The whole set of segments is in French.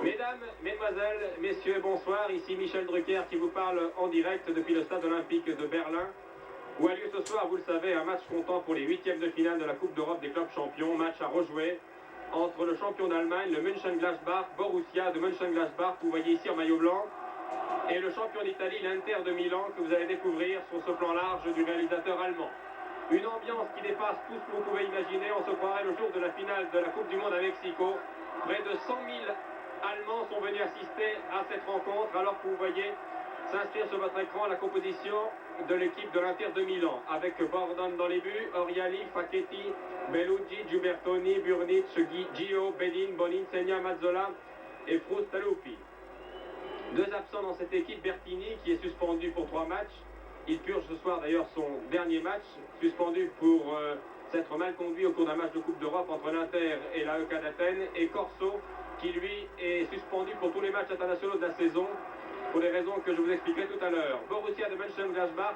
Mesdames, Mesdemoiselles, Messieurs, bonsoir. Ici Michel Drucker qui vous parle en direct depuis le stade olympique de Berlin, où a lieu ce soir, vous le savez, un match comptant pour les huitièmes de finale de la Coupe d'Europe des clubs champions. Match à rejouer entre le champion d'Allemagne, le Mönchengladbach, Borussia de Mönchengladbach, que vous voyez ici en maillot blanc, et le champion d'Italie, l'Inter de Milan, que vous allez découvrir sur ce plan large du réalisateur allemand. Une ambiance qui dépasse tout ce que vous pouvez imaginer. On se croirait le jour de la finale de la Coupe du Monde à Mexico. Près de 100 000 Allemands sont venus assister à cette rencontre, alors que vous voyez s'inscrire sur votre écran la composition de l'équipe de l'Inter de Milan, avec Bordon dans les buts, Oriali, Facchetti, Bellucci, Giubertoni, Burnic, Gio, Bedin, Bonin, Segna, Mazzola et Frustalupi. Deux absents dans cette équipe, Bertini qui est suspendu pour 3 matchs. Il purge ce soir d'ailleurs son dernier match, suspendu pour s'être mal conduit au cours d'un match de Coupe d'Europe entre l'Inter et l'AEK d'Athènes, et Corso qui lui est suspendu pour tous les matchs internationaux de la saison, pour les raisons que je vous expliquerai tout à l'heure. Borussia de Mönchengladbach,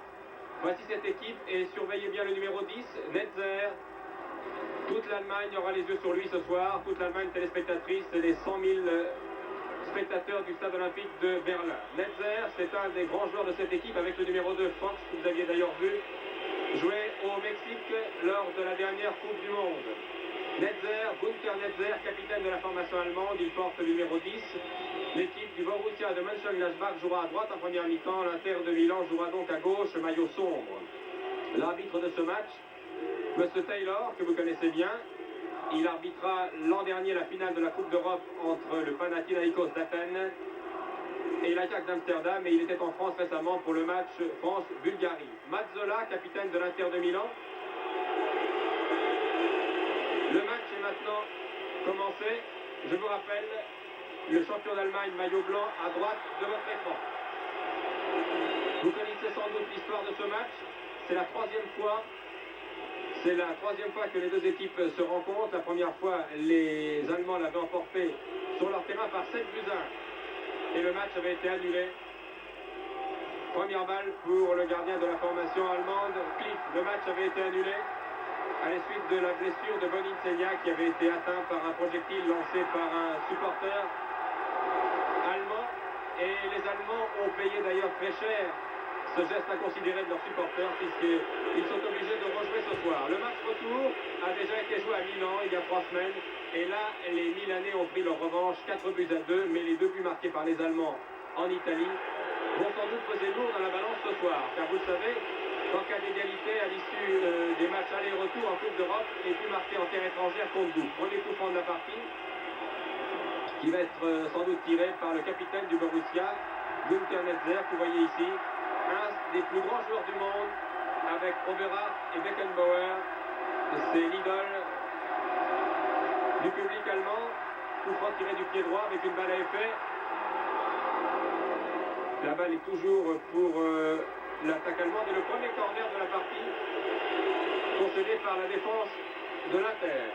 voici cette équipe, et surveillez bien le numéro 10, Netzer. Toute l'Allemagne aura les yeux sur lui ce soir, toute l'Allemagne téléspectatrice et les 100 000 spectateurs du stade olympique de Berlin. Netzer, c'est un des grands joueurs de cette équipe, avec le numéro 2, Fox, que vous aviez d'ailleurs vu jouer au Mexique lors de la dernière Coupe du Monde. Netzer, Günther Netzer, capitaine de la formation allemande, il porte le numéro 10. L'équipe du Borussia de Mönchengladbach jouera à droite en première mi-temps, l'Inter de Milan jouera donc à gauche, maillot sombre. L'arbitre de ce match, M. Taylor, que vous connaissez bien, il arbitra l'an dernier la finale de la Coupe d'Europe entre le Panathinaikos d'Athènes et l'Ajax d'Amsterdam, et il était en France récemment pour le match France-Bulgarie. Mazzola, capitaine de l'Inter de Milan. Le match est maintenant commencé. Je vous rappelle, le champion d'Allemagne, maillot blanc, à droite de votre écran. Vous connaissez sans doute l'histoire de ce match. C'est la troisième fois. C'est la troisième fois que les deux équipes se rencontrent. La première fois, les Allemands l'avaient emporté sur leur terrain par 7 buts 1. Et le match avait été annulé. Première balle pour le gardien de la formation allemande, Klick. Le match avait été annulé à la suite de la blessure de Bonin Segna, qui avait été atteint par un projectile lancé par un supporter allemand. Et les Allemands ont payé d'ailleurs très cher ce geste inconsidéré de leurs supporters, puisqu'ils sont obligés de rejouer ce soir. Le match retour a déjà été joué à Milan il y a 3 semaines, et là les Milanais ont pris leur revanche, 4 buts à 2, mais les 2 buts marqués par les Allemands en Italie vont sans doute peser lourd dans la balance ce soir, car vous le savez, en cas d'égalité à l'issue des matchs aller-retour en Coupe d'Europe, les buts marqués en terre étrangère comptent double. Premier coup franc de la partie, qui va être sans doute tiré par le capitaine du Borussia, Günther Netzer, que vous voyez ici, un des plus grands joueurs du monde, avec Oberach et Beckenbauer. C'est l'idole du public allemand. Coup franc tiré du pied droit avec une balle à effet. La balle est toujours pour l'attaque allemande, et le premier corner de la partie concédé par la défense de l'Inter.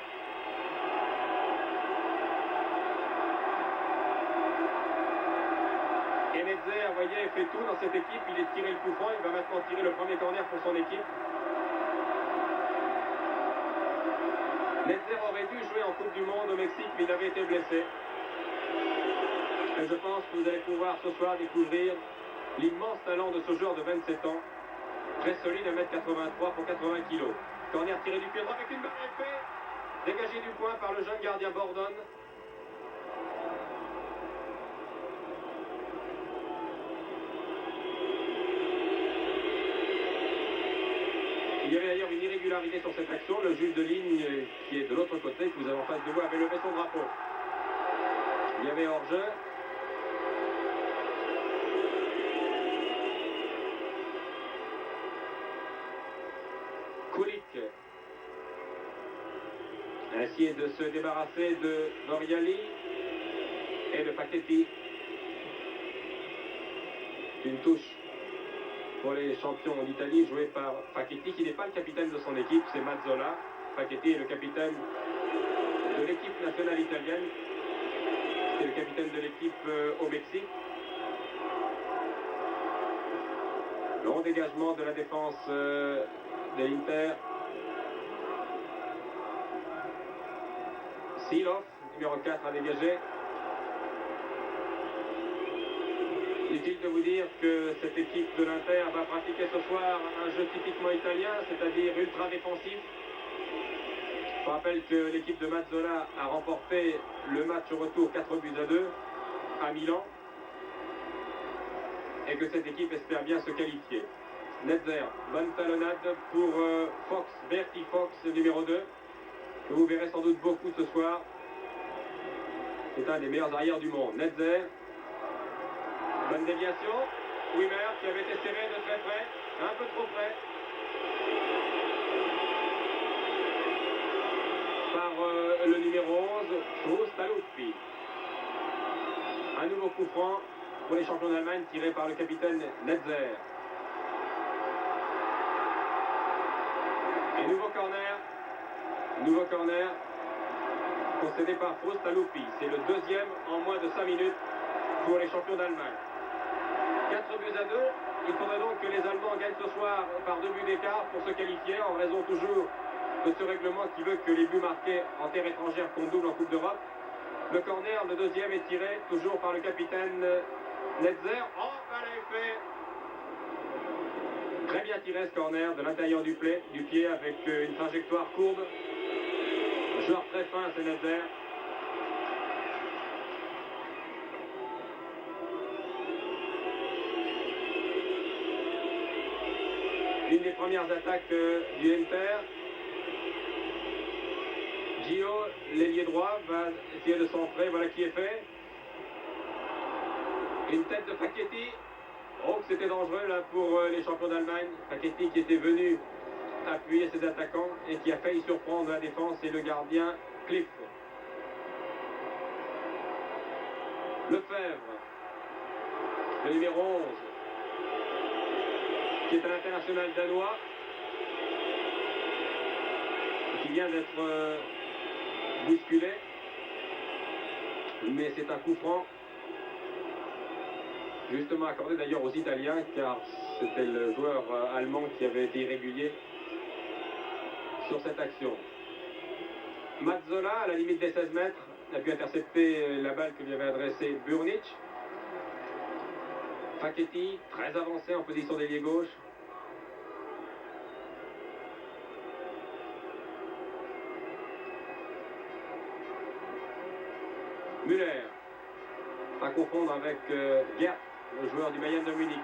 Et Netzer, vous voyez, fait tout dans cette équipe. Il est tiré le coup franc, il va maintenant tirer le premier corner pour son équipe. Netzer aurait dû jouer en Coupe du Monde au Mexique, mais il avait été blessé. Et je pense que vous allez pouvoir ce soir découvrir l'immense talent de ce joueur de 27 ans, très solide, 1m83 pour 80 kg. Corner tiré du pied droit avec une balle à effet, dégagé du point par le jeune gardien Bordon. Il y avait d'ailleurs une irrégularité sur cette action. Le juge de ligne qui est de l'autre côté, que vous avez en face de vous, avait levé son drapeau. Il y avait hors-jeu. Kulik a essayé de se débarrasser de Oriali et de Facchetti. Une touche pour les champions d'Italie, joué par Facchetti, qui n'est pas le capitaine de son équipe, c'est Mazzola. Facchetti est le capitaine de l'équipe nationale italienne. C'est le capitaine de l'équipe au Mexique. Le long dégagement de la défense de l'Inter. Silov, numéro 4, a dégagé. Inutile de vous dire que cette équipe de l'Inter va pratiquer ce soir un jeu typiquement italien, c'est-à-dire ultra défensif. Je rappelle que l'équipe de Mazzola a remporté le match au retour 4-2 à Milan et que cette équipe espère bien se qualifier. Netzer, bonne talonnade pour Fox, Bertie Fox, numéro 2, que vous verrez sans doute beaucoup ce soir. C'est un des meilleurs arrières du monde. Netzer, bonne déviation. Wimmer qui avait été serré de très près, un peu trop près. Par le numéro 11, Struz-Taluppi. Un nouveau coup franc pour les champions d'Allemagne tiré par le capitaine Netzer. Et nouveau corner concédé par Struz-Taluppi. C'est le deuxième en moins de 5 minutes pour les champions d'Allemagne. 4-2. Il faudrait donc que les Allemands gagnent ce soir par 2 buts d'écart pour se qualifier, en raison toujours de ce règlement qui veut que les buts marqués en terre étrangère comptent double en Coupe d'Europe. Le corner, le deuxième, est tiré toujours par le capitaine Netzer. Oh, mal fait. Très bien tiré ce corner de l'intérieur du pied avec une trajectoire courbe. Joueur très fin, c'est Netzer. Une des premières attaques du Inter. Gio, l'ailier droit, va essayer de centrer. Voilà qui est fait. Une tête de Facchetti. Oh, c'était dangereux là pour les champions d'Allemagne. Facchetti qui était venu appuyer ses attaquants et qui a failli surprendre la défense et le gardien Cliff. Lefebvre, le numéro 11, qui est un international danois, qui vient d'être bousculé, mais c'est un coup franc, justement accordé d'ailleurs aux Italiens, car c'était le joueur allemand qui avait été irrégulier sur cette action. Mazzola, à la limite des 16 mètres, a pu intercepter la balle que lui avait adressée Burnic. Facchetti, très avancé en position d'ailier gauche. Müller, à confondre avec Gert, le joueur du Bayern de Munich.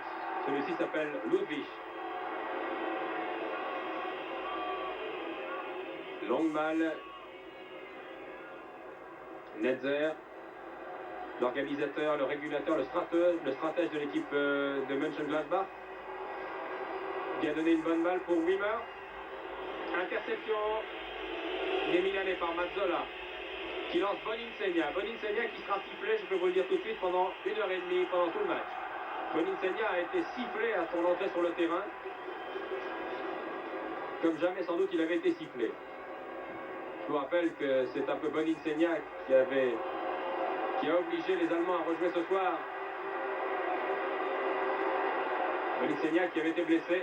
Celui-ci s'appelle Ludwig. Longue balle. Netzer, l'organisateur, le régulateur, le stratège de l'équipe de Mönchengladbach, qui a donné une bonne balle pour Wimmer. Interception des Milanais par Mazzola, qui lance Boninsegna. Boninsegna qui sera sifflé, je peux vous le dire tout de suite, pendant 1h30 pendant tout le match. Boninsegna a été sifflé à son entrée sur le terrain, comme jamais sans doute il avait été sifflé. Je vous rappelle que c'est un peu Boninsegna qui a obligé les Allemands à rejouer ce soir. Boninsegna qui avait été blessé.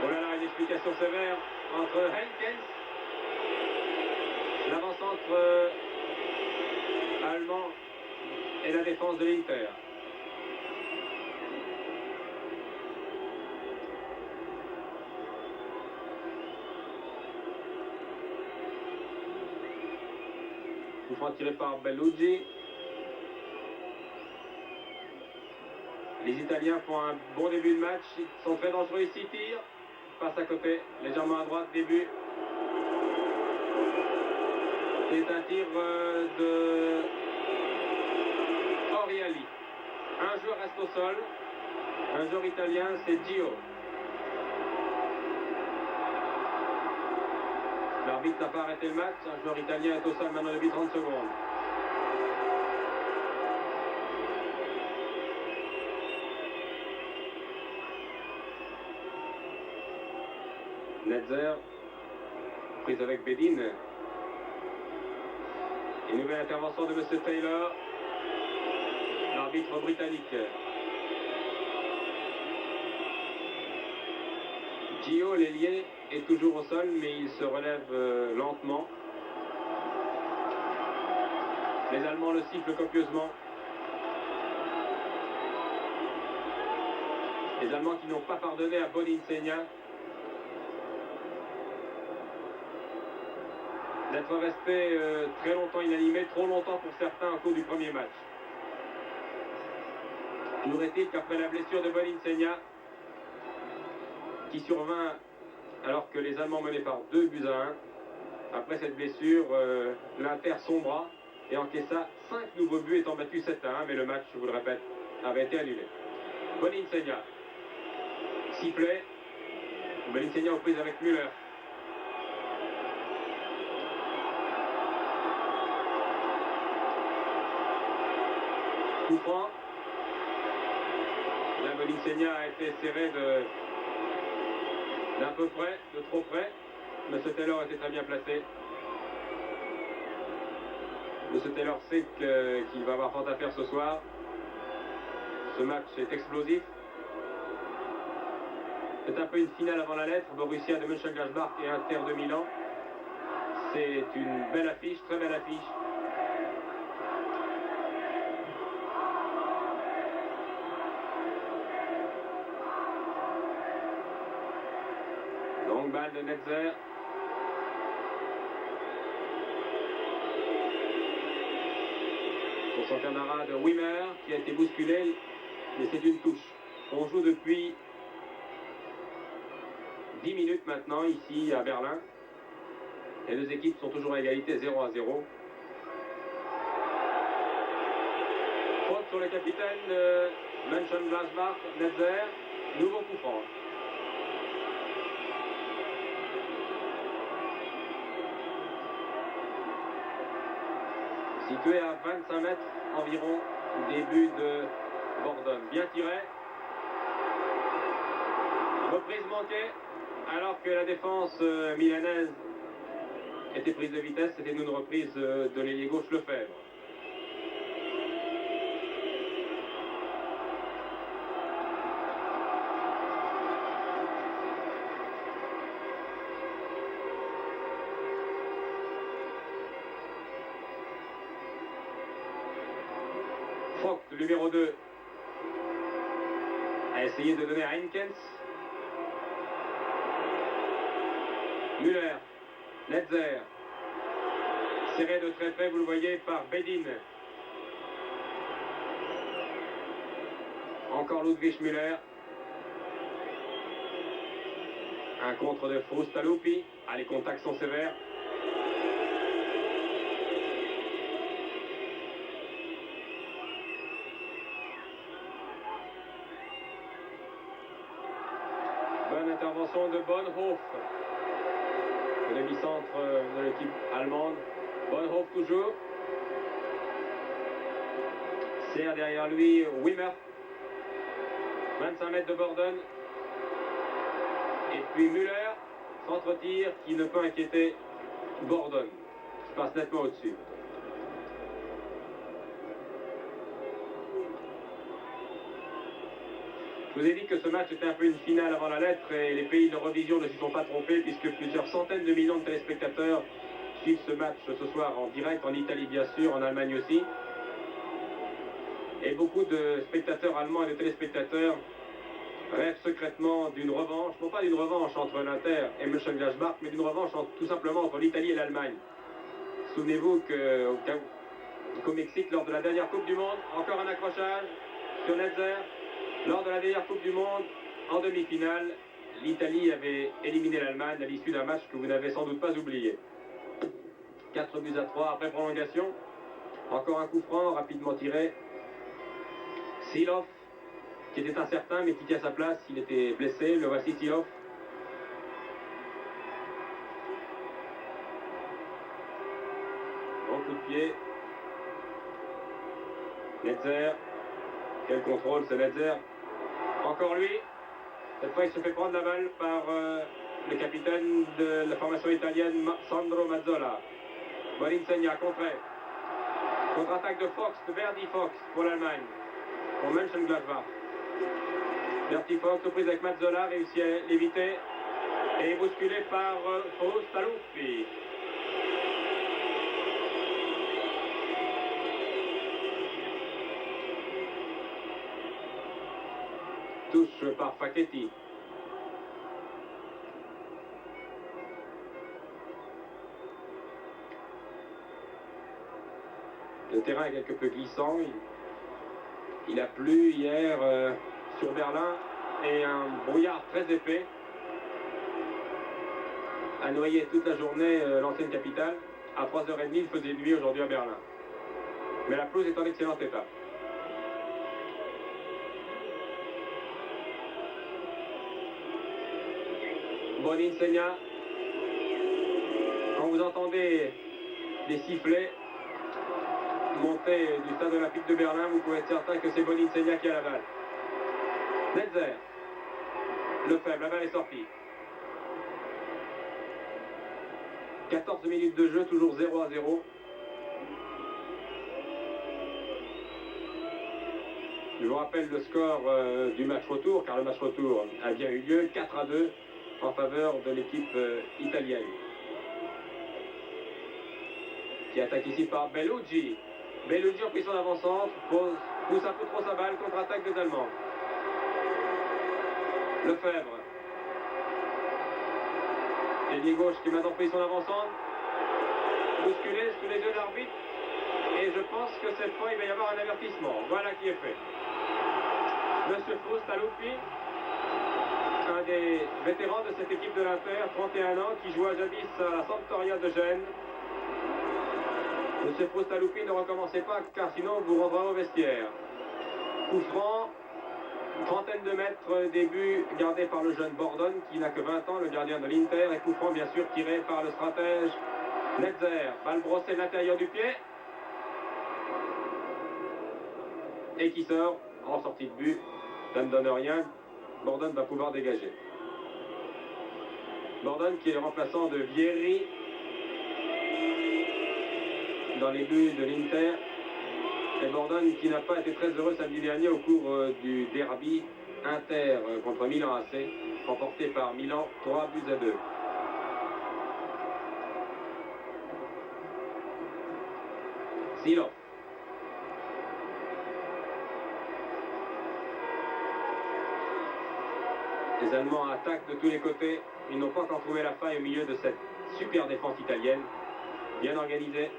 Oh là là, une explication sévère entre Henkens, l'avant-centre allemand, et la défense de l'Inter. Coup franc tiré par Bellucci. Les Italiens font un bon début de match. Ils sont très dangereux ici. Tirent. Passe à côté. Légèrement à droite. Début. C'est un tir de Oriali. Un joueur reste au sol. Un joueur italien, c'est Gio. L'arbitre n'a pas arrêté le match. Un joueur italien est au sol maintenant depuis 30 secondes. Netzer, prise avec Bedin. Une nouvelle intervention de M. Taylor, l'arbitre britannique. Gio, l'ailier, est toujours au sol, mais il se relève lentement. Les Allemands le sifflent copieusement. Les Allemands qui n'ont pas pardonné à Boninsegna d'être resté très longtemps inanimé, trop longtemps pour certains au cours du premier match. Toujours est-il qu'après la blessure de Boninsegna, qui survint alors que les Allemands menaient par 2-1, après cette blessure, l'Inter sombra et encaissa 5 nouveaux buts étant battu 7-1, mais le match, je vous le répète, avait été annulé. Boninsegna, sifflet, Boninsegna aux prises avec Müller. Coup franc. Là, Boninsegna a été serré d'un peu près, de trop près. M. Taylor était très bien placé. M. Taylor sait qu'il va avoir fort à faire ce soir. Ce match est explosif. C'est un peu une finale avant la lettre. Borussia de Mönchengladbach et Inter de Milan. C'est une belle affiche, très belle affiche. Longue balle de Netzer. Pour son camarade Wimmer qui a été bousculé, mais c'est une touche. On joue depuis 10 minutes maintenant ici à Berlin. Les deux équipes sont toujours à égalité 0-0. Faute sur le capitaine de Mönchengladbach, Netzer. Nouveau coup franc. Situé à 25 mètres environ du début de Bordone. Bien tiré. Reprise manquée. Alors que la défense milanaise était prise de vitesse, c'était une reprise de l'ailier gauche Lefebvre. Fock, le numéro 2, a essayé de donner à Henkens. Müller, Netzer, serré de très près, vous le voyez, par Bedin. Encore Ludwig Müller. Un contre de Frustalupi. Ah, les contacts sont sévères. Bonne intervention de Bonhoff. Le demi-centre de l'équipe allemande. Bonhoff toujours. Serre derrière lui Wimmer. 25 mètres de Bordone. Et puis Müller, centre-tir qui ne peut inquiéter Bordone, qui passe nettement au-dessus. Je vous ai dit que ce match était un peu une finale avant la lettre et les pays de revision ne s'y sont pas trompés puisque plusieurs centaines de millions de téléspectateurs suivent ce match ce soir en direct, en Italie bien sûr, en Allemagne aussi. Et beaucoup de spectateurs allemands et de téléspectateurs rêvent secrètement d'une revanche, non pas d'une revanche entre l'Inter et Mönchengladbach, mais d'une revanche tout simplement entre l'Italie et l'Allemagne. Souvenez-vous qu'au Mexique, lors de la dernière Coupe du Monde, encore un accrochage sur Netzer. Lors de la dernière Coupe du Monde, en demi-finale, l'Italie avait éliminé l'Allemagne à l'issue d'un match que vous n'avez sans doute pas oublié. 4-3 après prolongation. Encore un coup franc, rapidement tiré. Silov, qui était incertain mais qui tient sa place, il était blessé, le voici Silov. Bon coup de pied. Netzer. Quel contrôle, c'est Netzer. Encore lui. Cette fois, il se fait prendre la balle par le capitaine de la formation italienne, Sandro Mazzola. Boninsegna, contré. Contre-attaque de Fox, de Verdi Fox pour l'Allemagne. Pour Mönchengladbach. Verdi Fox, prise avec Mazzola, réussit à l'éviter. Et bousculé par Frustalupi. Touche par Facchetti. Le terrain est quelque peu glissant. Il a plu hier sur Berlin et un brouillard très épais a noyé toute la journée l'ancienne capitale. À 3h30, il faisait nuit aujourd'hui à Berlin. Mais la pelouse est en excellent état. Boninsegna. Quand vous entendez des sifflets monter du stade olympique de Berlin, vous pouvez être certain que c'est Boninsegna qui a la balle. Netzer. Le faible, la balle est sortie. 14 minutes de jeu, toujours 0-0. Je vous rappelle le score du match retour, car le match retour a bien eu lieu, 4-2 en faveur de l'équipe italienne. Qui attaque ici par Bellucci. Bellucci en pris son avant-centre, pousse un peu trop sa balle, contre-attaque des Allemands. Lefebvre. Ailier gauche qui maintenant pris son avant-centre. Bousculé sous les yeux de l'arbitre. Et je pense que cette fois il va y avoir un avertissement. Voilà qui est fait. Monsieur Frustaluppi, un des vétérans de cette équipe de l'Inter, 31 ans, qui jouait jadis à la Sampdoria de Gênes. Monsieur Frustaluppi, ne recommencez pas, car sinon vous rendrez au vestiaire. Coup franc, trentaine de mètres, début gardé par le jeune Bordone, qui n'a que 20 ans, le gardien de l'Inter, et coup franc bien sûr tiré par le stratège Netzer. Balle brossée de l'intérieur du pied. Et qui sort en sortie de but. Ça ne donne rien. Bordone va pouvoir dégager. Bordone qui est le remplaçant de Vieri dans les buts de l'Inter. Et Bordone qui n'a pas été très heureux samedi dernier au cours du derby Inter contre Milan AC, remporté par Milan 3-2. Silov. Les Allemands attaquent de tous les côtés. Ils n'ont pas encore trouvé la faille au milieu de cette super défense italienne. Bien organisée.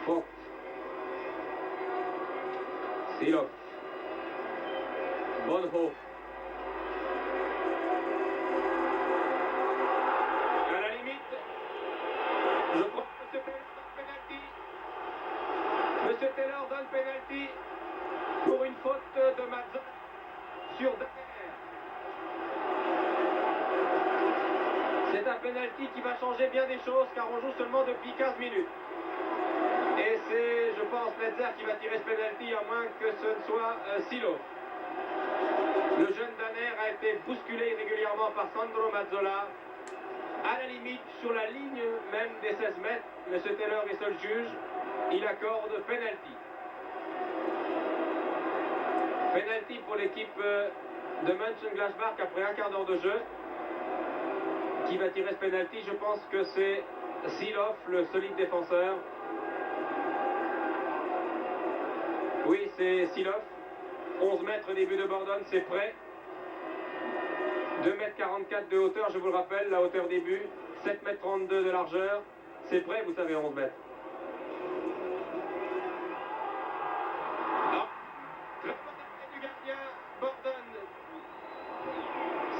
Vogt. Silov. Bonhoff. À la limite, je crois que M. Taylor donne penalty. M. Taylor donne penalty pour une faute de Mazzola sur Daguerre. C'est un penalty qui va changer bien des choses, car on joue seulement depuis 15 minutes. Et c'est, je pense, Netzer qui va tirer ce penalty, à moins que ce ne soit Silov. Le jeune Danner a été bousculé irrégulièrement par Sandro Mazzola. À la limite, sur la ligne même des 16 mètres, M. Taylor est seul juge. Il accorde penalty. Penalty pour l'équipe de Mönchengladbach après un quart d'heure de jeu. Qui va tirer ce penalty? Je pense que c'est Silov, le solide défenseur. Oui, c'est Silov. 11 mètres début de Bordone, c'est prêt. 2,44 m de hauteur, je vous le rappelle, la hauteur début. 7,32 m de largeur. C'est prêt, vous savez, 11 mètres. Non. Le porte-à-pied du gardien, Bordone.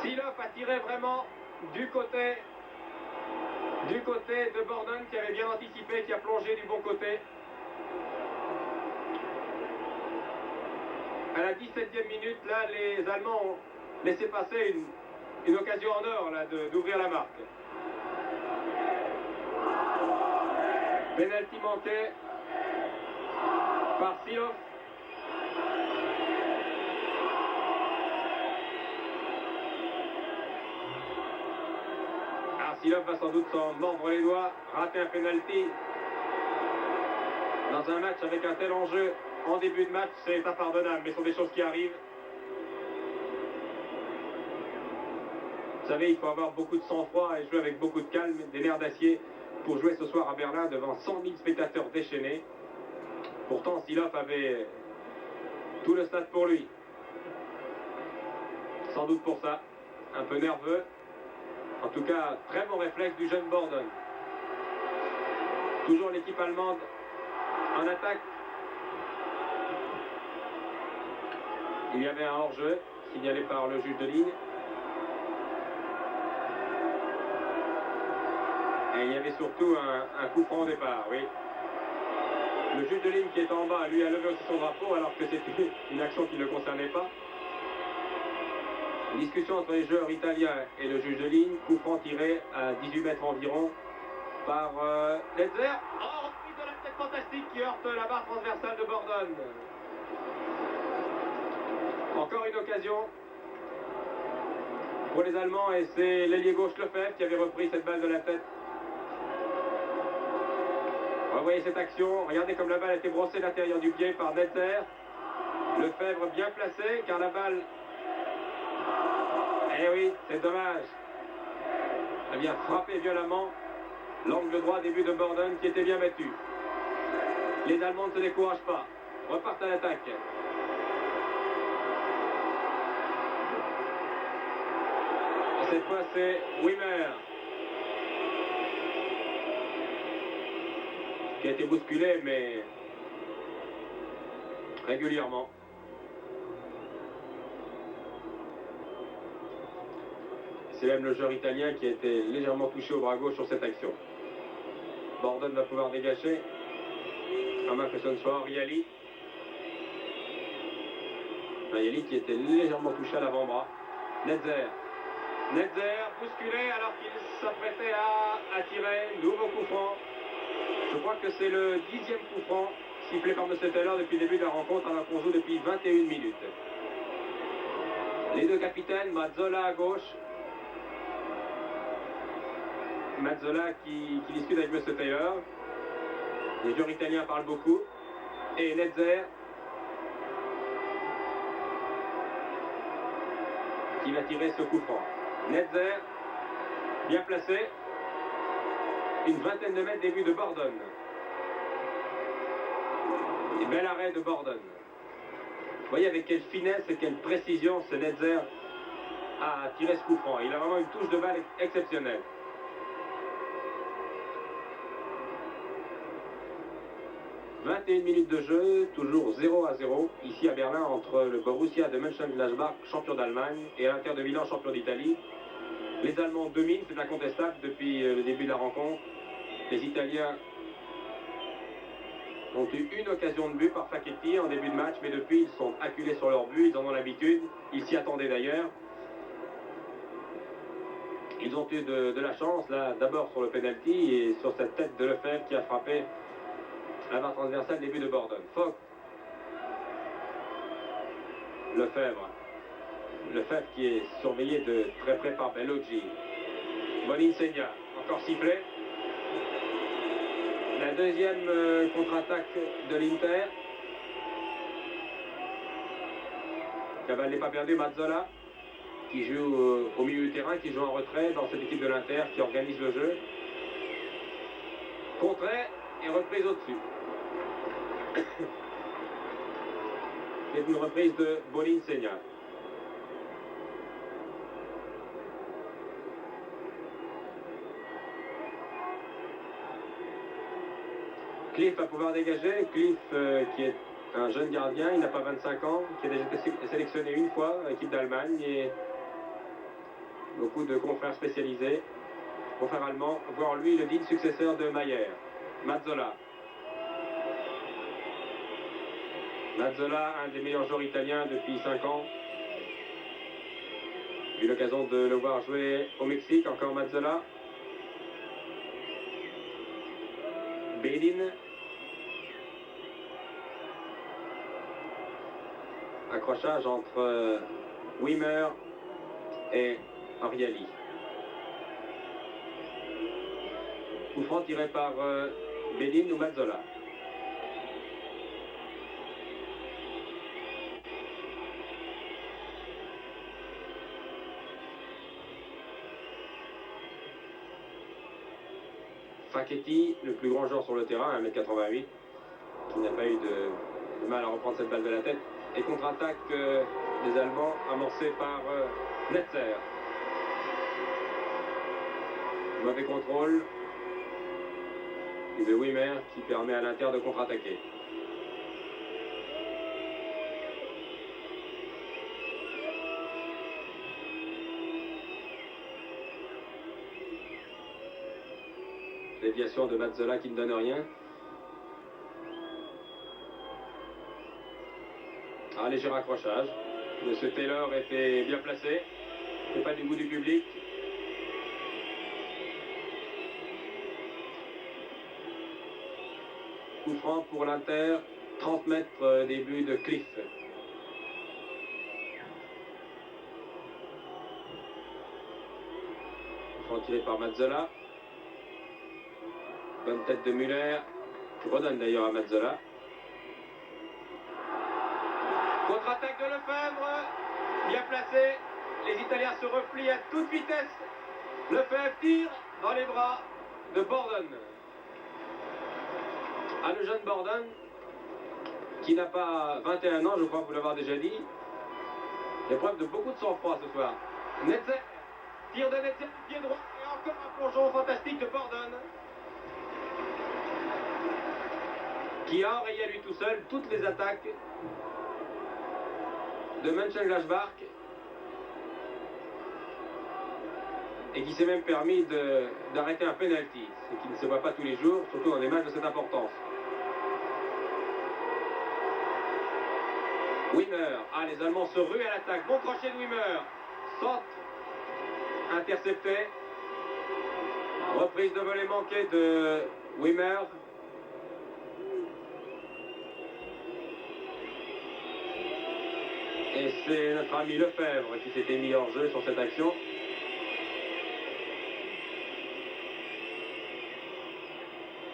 Silov a tiré vraiment du côté de Bordone, qui avait bien anticipé, qui a plongé du bon côté. À la 17e minute, là, les Allemands ont laissé passer une occasion en or d'ouvrir la marque. Penalty manqué par Silov. Alors Silov va sans doute s'en mordre les doigts, rater un penalty dans un match avec un tel enjeu. En début de match, c'est impardonnable, mais ce sont des choses qui arrivent. Vous savez, il faut avoir beaucoup de sang-froid et jouer avec beaucoup de calme, des nerfs d'acier pour jouer ce soir à Berlin devant 100 000 spectateurs déchaînés. Pourtant, Silov avait tout le stade pour lui. Sans doute pour ça. Un peu nerveux. En tout cas, très bon réflexe du jeune Borden. Toujours l'équipe allemande en attaque. Il y avait un hors-jeu signalé par le juge de ligne. Et il y avait surtout un coup franc au départ, oui. Le juge de ligne qui est en bas, lui, a levé aussi son drapeau alors que c'était une action qui ne le concernait pas. Une discussion entre les joueurs italiens et le juge de ligne. Coup franc tiré à 18 mètres environ par Netzer. Oh, reprise de la tête fantastique qui heurte la barre transversale de Borden. Encore une occasion pour les Allemands et c'est l'ailier gauche Lefebvre qui avait repris cette balle de la tête. Revoyez cette action, regardez comme la balle a été brossée de l'intérieur du pied par Netzer. Lefebvre bien placé car la balle... Eh oui, c'est dommage. Elle vient frapper violemment l'angle droit début de Borden qui était bien battu. Les Allemands ne se découragent pas, repartent à l'attaque. Cette fois c'est Wimmer qui a été bousculé mais régulièrement. C'est même le joueur italien qui a été légèrement touché au bras gauche sur cette action. Borden va pouvoir dégager. À moins que ce ne soit Oriali. Oriali qui était légèrement touché à l'avant-bras. Netzer. Netzer bousculé alors qu'il s'apprêtait à tirer. Nouveau coup franc. Je crois que c'est le 10e coup franc sifflé par M. Taylor depuis le début de la rencontre alors qu'on joue depuis 21 minutes. Les deux capitaines, Mazzola à gauche. Mazzola qui discute avec M. Taylor. Les joueurs italiens parlent beaucoup. Et Netzer qui va tirer ce coup franc. Netzer, bien placé. Une vingtaine de mètres début de Borden. Et bel arrêt de Borden. Vous voyez avec quelle finesse et quelle précision ce Netzer a tiré ce coup franc. Il a vraiment une touche de balle exceptionnelle. « 21 minutes de jeu, toujours 0-0, ici à Berlin, entre le Borussia de Mönchengladbach, champion d'Allemagne, et l'Inter de Milan, champion d'Italie. Les Allemands dominent, c'est incontestable, depuis le début de la rencontre. Les Italiens ont eu une occasion de but par Facchetti en début de match, mais depuis, ils sont acculés sur leur but, ils en ont l'habitude, ils s'y attendaient d'ailleurs. Ils ont eu de la chance, là, d'abord sur le penalty, et sur cette tête de Lefebvre qui a frappé la barre transversale début de Borden. Fock. Lefebvre. Lefebvre qui est surveillé de très près par Bellocchi. Boninsegna, encore sifflé. La deuxième contre-attaque de l'Inter. La balle n'est pas perdue, Mazzola, qui joue au milieu du terrain, qui joue en retrait dans cette équipe de l'Inter, qui organise le jeu. Contrée et reprise au-dessus. C'est une reprise de Boninsegna. Cliff va pouvoir dégager. Cliff qui est un jeune gardien, il n'a pas 25 ans, qui a déjà été sélectionné une fois à l'équipe d'Allemagne et beaucoup de confrères spécialisés, confrères allemands, voire lui le digne successeur de Mayer. Mazzola. Mazzola, un des meilleurs joueurs italiens depuis 5 ans. J'ai eu l'occasion de le voir jouer au Mexique, encore Mazzola. Bedin. Accrochage entre Wimmer et Oriali. Coup franc tiré par Bedin ou Mazzola. Facchetti, le plus grand joueur sur le terrain, 1m88, qui n'a pas eu de mal à reprendre cette balle de la tête. Et contre-attaque des Allemands amorcée par Netzer. Mauvais contrôle de Wimmer qui permet à l'Inter de contre-attaquer. Déviation de Mazzola qui ne donne rien. Un léger raccrochage. Monsieur Taylor était bien placé. C'est pas du goût du public. Coup franc pour l'Inter. 30 mètres début de Cliff. Coup franc tiré par Mazzola. Bonne tête de Müller, qui redonne d'ailleurs à Mazzola. Contre-attaque de Lefebvre, bien placé. Les Italiens se replient à toute vitesse. Lefebvre tire dans les bras de Borden. Le jeune Borden, qui n'a pas 21 ans, je crois vous l'avoir déjà dit. Épreuve de beaucoup de sang-froid ce soir. Netzer, tire de Netzer, pied droit, et encore un plongeon fantastique de Borden. Qui a enrayé à lui tout seul toutes les attaques de Mönchengladbach et qui s'est même permis d'arrêter un penalty, ce qui ne se voit pas tous les jours, surtout dans des matchs de cette importance. Wimmer, les Allemands se ruent à l'attaque, bon crochet de Wimmer, centre intercepté, reprise de volée manquée de Wimmer. Et c'est notre ami Lefebvre qui s'était mis hors jeu sur cette action.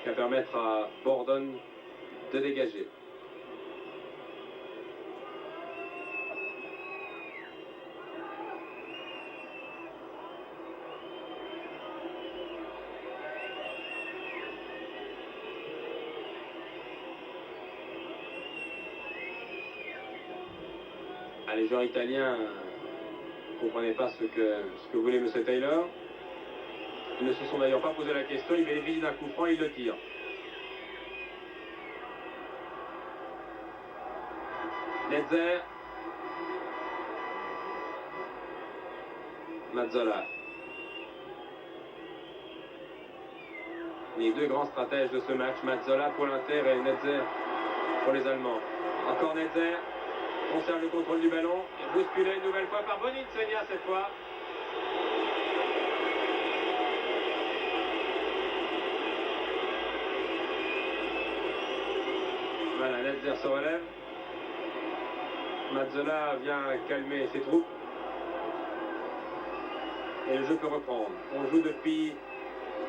Qui va permettre à Borden de dégager. Les joueurs italiens ne comprenaient pas ce que voulait M. Taylor. Ils ne se sont d'ailleurs pas posé la question, ils bénéficient d'un coup franc, ils le tirent. Netzer. Mazzola. Les deux grands stratèges de ce match, Mazzola pour l'Inter et Netzer pour les Allemands. Encore Netzer. Conserve le contrôle du ballon et bousculé une nouvelle fois par Boninsegna cette fois. Voilà, Netzer se relève. Mazzola vient calmer ses troupes. Et le jeu peut reprendre. On joue depuis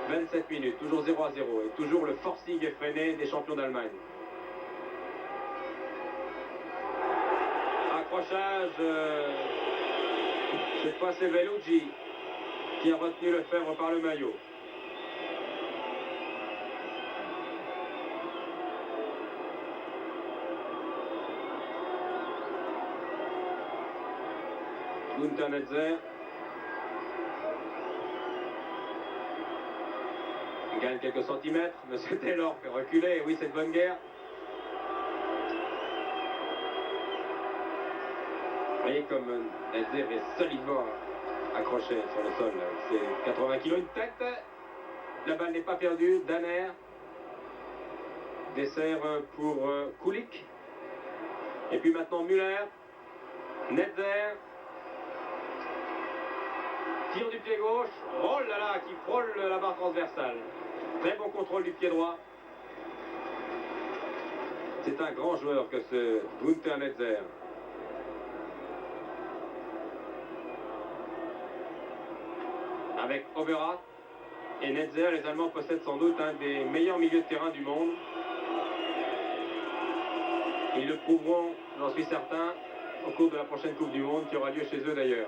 27 minutes, toujours 0-0 et toujours le forcing effréné des champions d'Allemagne. Accrochage, cette fois c'est Veluggi qui a retenu Lefebvre par le maillot. Günther Netzer gagne quelques centimètres, M. Taylor fait reculer, oui c'est de bonne guerre. Vous voyez comme Netzer est solidement accroché sur le sol. C'est 80 kg une tête. La balle n'est pas perdue. Danner. Dessert pour Kulik. Et puis maintenant Müller. Netzer. Tire du pied gauche. Oh là là, qui frôle la barre transversale. Très bon contrôle du pied droit. C'est un grand joueur que ce Günther Netzer. Avec Overath et Netzer, les Allemands possèdent sans doute un des meilleurs milieux de terrain du monde. Ils le prouveront, j'en suis certain, au cours de la prochaine Coupe du Monde qui aura lieu chez eux d'ailleurs.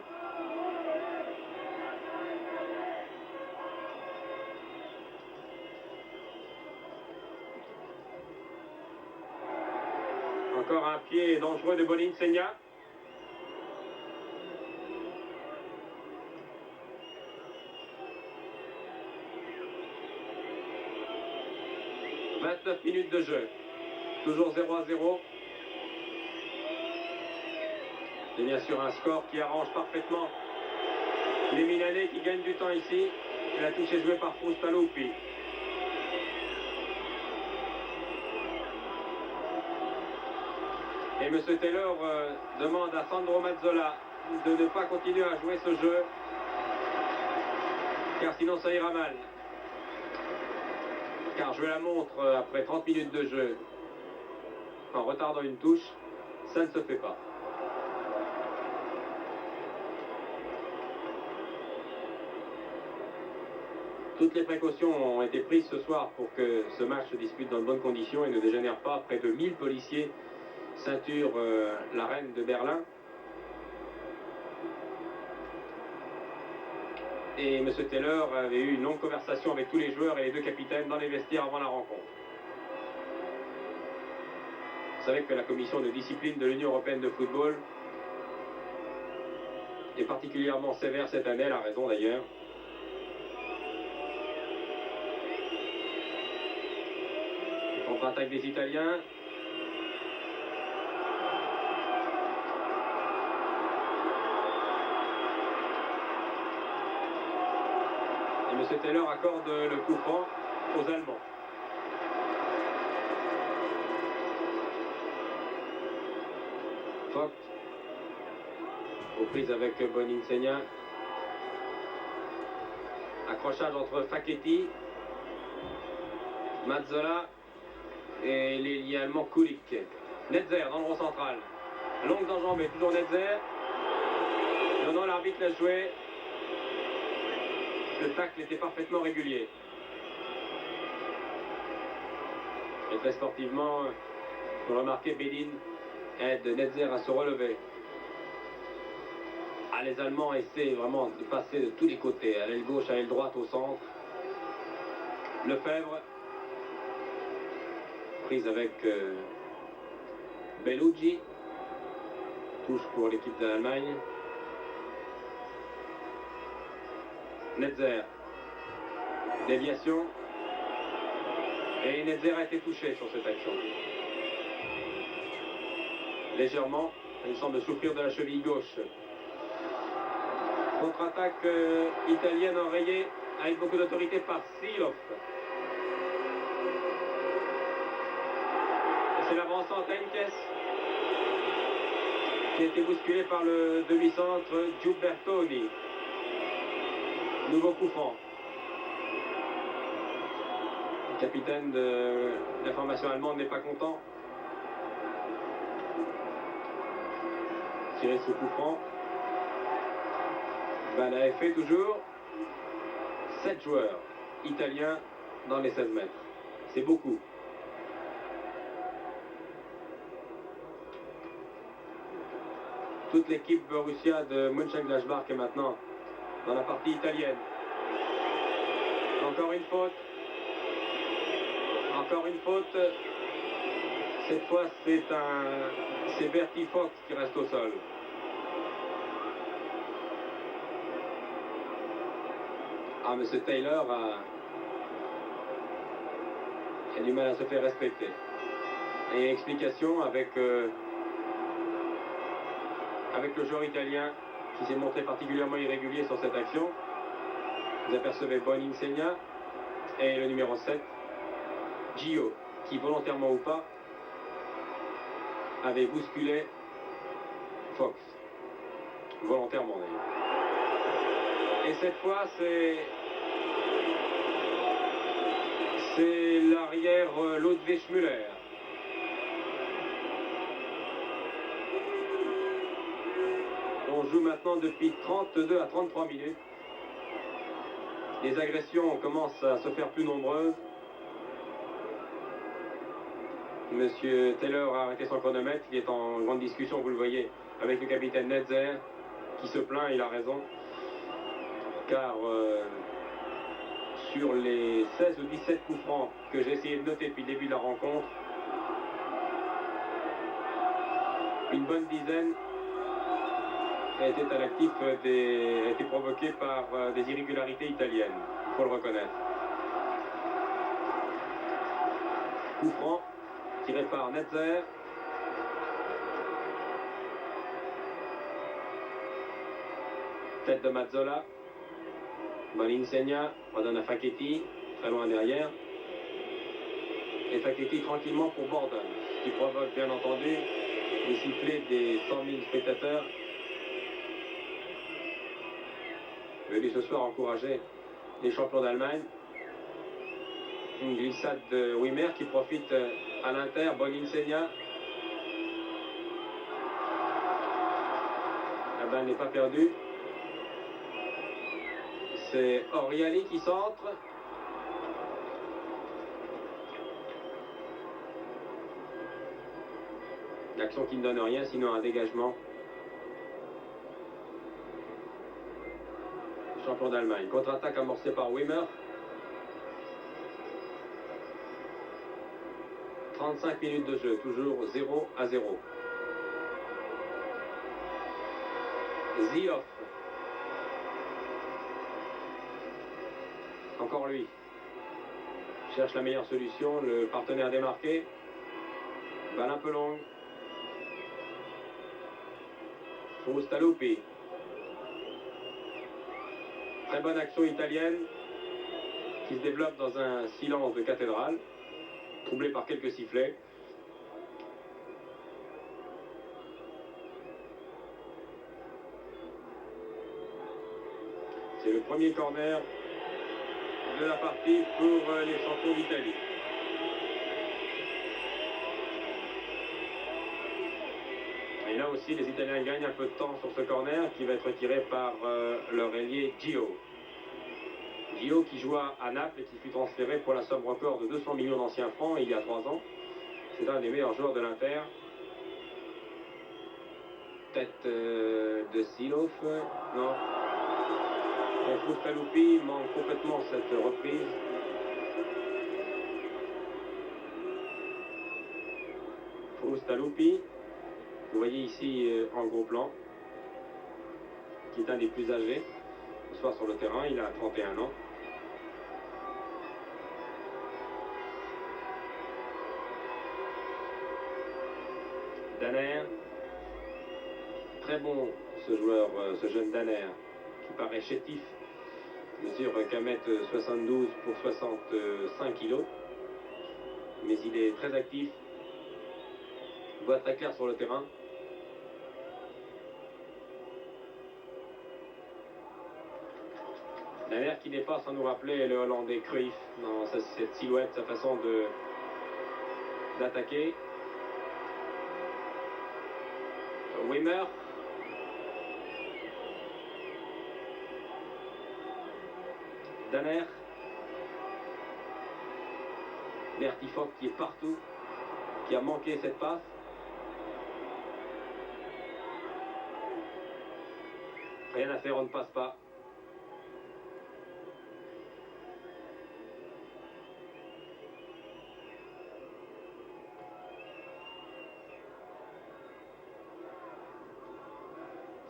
Encore un pied dangereux de Boninsegna. « 29 minutes de jeu. Toujours 0-0. C'est bien sûr un score qui arrange parfaitement les Milanais qui gagnent du temps ici. Et la touche est jouée par Frustalupi. Et M. Taylor demande à Sandro Mazzola de ne pas continuer à jouer ce jeu, car sinon ça ira mal. Car jouer la montre après 30 minutes de jeu, en retardant une touche, ça ne se fait pas. Toutes les précautions ont été prises ce soir pour que ce match se dispute dans de bonnes conditions et ne dégénère pas. Près de 1000 policiers ceinturent la reine de Berlin. Et M. Taylor avait eu une longue conversation avec tous les joueurs et les deux capitaines dans les vestiaires avant la rencontre. Vous savez que la commission de discipline de l'Union européenne de football est particulièrement sévère cette année, elle a raison d'ailleurs. Contre-attaque des Italiens. Et M. Taylor accorde le coup franc aux Allemands. Fox, aux prises avec Boninsegna. Accrochage entre Facchetti, Mazzola et l'ailier allemand Kulik. Netzer dans le rond central. Longue enjambée, toujours Netzer. Non, l'arbitre l'a joué. Le tacle était parfaitement régulier. Et très sportivement, vous remarquez, Bedin aide Netzer à se relever. Ah, les Allemands essaient vraiment de passer de tous les côtés, à l'aile gauche, à l'aile droite, au centre. Lefebvre, prise avec Bellucci, touche pour l'équipe d'Allemagne. Netzer, déviation, et Netzer a été touché sur cette action. Légèrement, il semble souffrir de la cheville gauche. Contre-attaque italienne enrayée avec beaucoup d'autorité par Silov. C'est l'avançant Henkes qui a été bousculé par le demi-centre Giubertoni. Nouveau coup franc. Le capitaine de la formation allemande n'est pas content. Tirer ce coup franc. Balle à effet toujours. 7 joueurs italiens dans les 16 mètres. C'est beaucoup. Toute l'équipe Borussia de Mönchengladbach est maintenant dans la partie italienne. Encore une faute. Encore une faute. Cette fois, c'est Bertie Fox qui reste au sol. Ah, M. Taylor a du mal à se faire respecter. Et explication avec le joueur italien qui s'est montré particulièrement irrégulier sur cette action. Vous apercevez Boninsegna et le numéro 7, Gio, qui volontairement ou pas avait bousculé Fox. Volontairement d'ailleurs. Et cette fois, c'est l'arrière Ludwig Müller. On joue maintenant depuis 32 à 33 minutes. Les agressions commencent à se faire plus nombreuses. Monsieur Taylor a arrêté son chronomètre. Il est en grande discussion, vous le voyez, avec le capitaine Netzer, qui se plaint, il a raison. Car sur les 16 ou 17 coups francs que j'ai essayé de noter depuis le début de la rencontre, Une bonne dizaine était à l'actif a été provoquée par des irrégularités italiennes, il faut le reconnaître. Coup franc, tiré par Netzer. Tête de Mazzola. Boninsegna, redonne à Facchetti, très loin derrière. Et Facchetti tranquillement pour Bordon, ce qui provoque bien entendu les sifflets des 100 000 spectateurs venus ce soir encourager les champions d'Allemagne. Une glissade de Wimmer qui profite à l'Inter. Boninsegna. La balle n'est pas perdue. C'est Oriali qui centre. L'action qui ne donne rien, sinon un dégagement. Champion d'Allemagne. Contre-attaque amorcée par Wimmer. 35 minutes de jeu, toujours 0-0. Zioff. Encore lui. Cherche la meilleure solution, le partenaire démarqué. Balle un peu longue. Frustalupi. Très bonne action italienne qui se développe dans un silence de cathédrale, troublé par quelques sifflets. C'est le premier corner de la partie pour les champions d'Italie. Et là aussi, les Italiens gagnent un peu de temps sur ce corner qui va être tiré par leur ailier Gio. Gio qui joua à Naples et qui fut transféré pour la somme record de 200 millions d'anciens francs il y a 3 ans. C'est un des meilleurs joueurs de l'Inter. Tête de Silov, non. Et Frustalupi manque complètement cette reprise. Frustalupi, vous voyez ici en gros plan, qui est un des plus âgés ce soir sur le terrain, il a 31 ans. Danner, très bon ce joueur, ce jeune Danner, qui paraît chétif, mesure 1m72 pour 65 kg, mais il est très actif, voit très clair sur le terrain. Danner qui n'est pas sans nous rappeler le Hollandais Cruyff dans cette silhouette, sa façon d'attaquer. Wimmer. Danner. Bertie Fock qui est partout, qui a manqué cette passe. Rien à faire, on ne passe pas.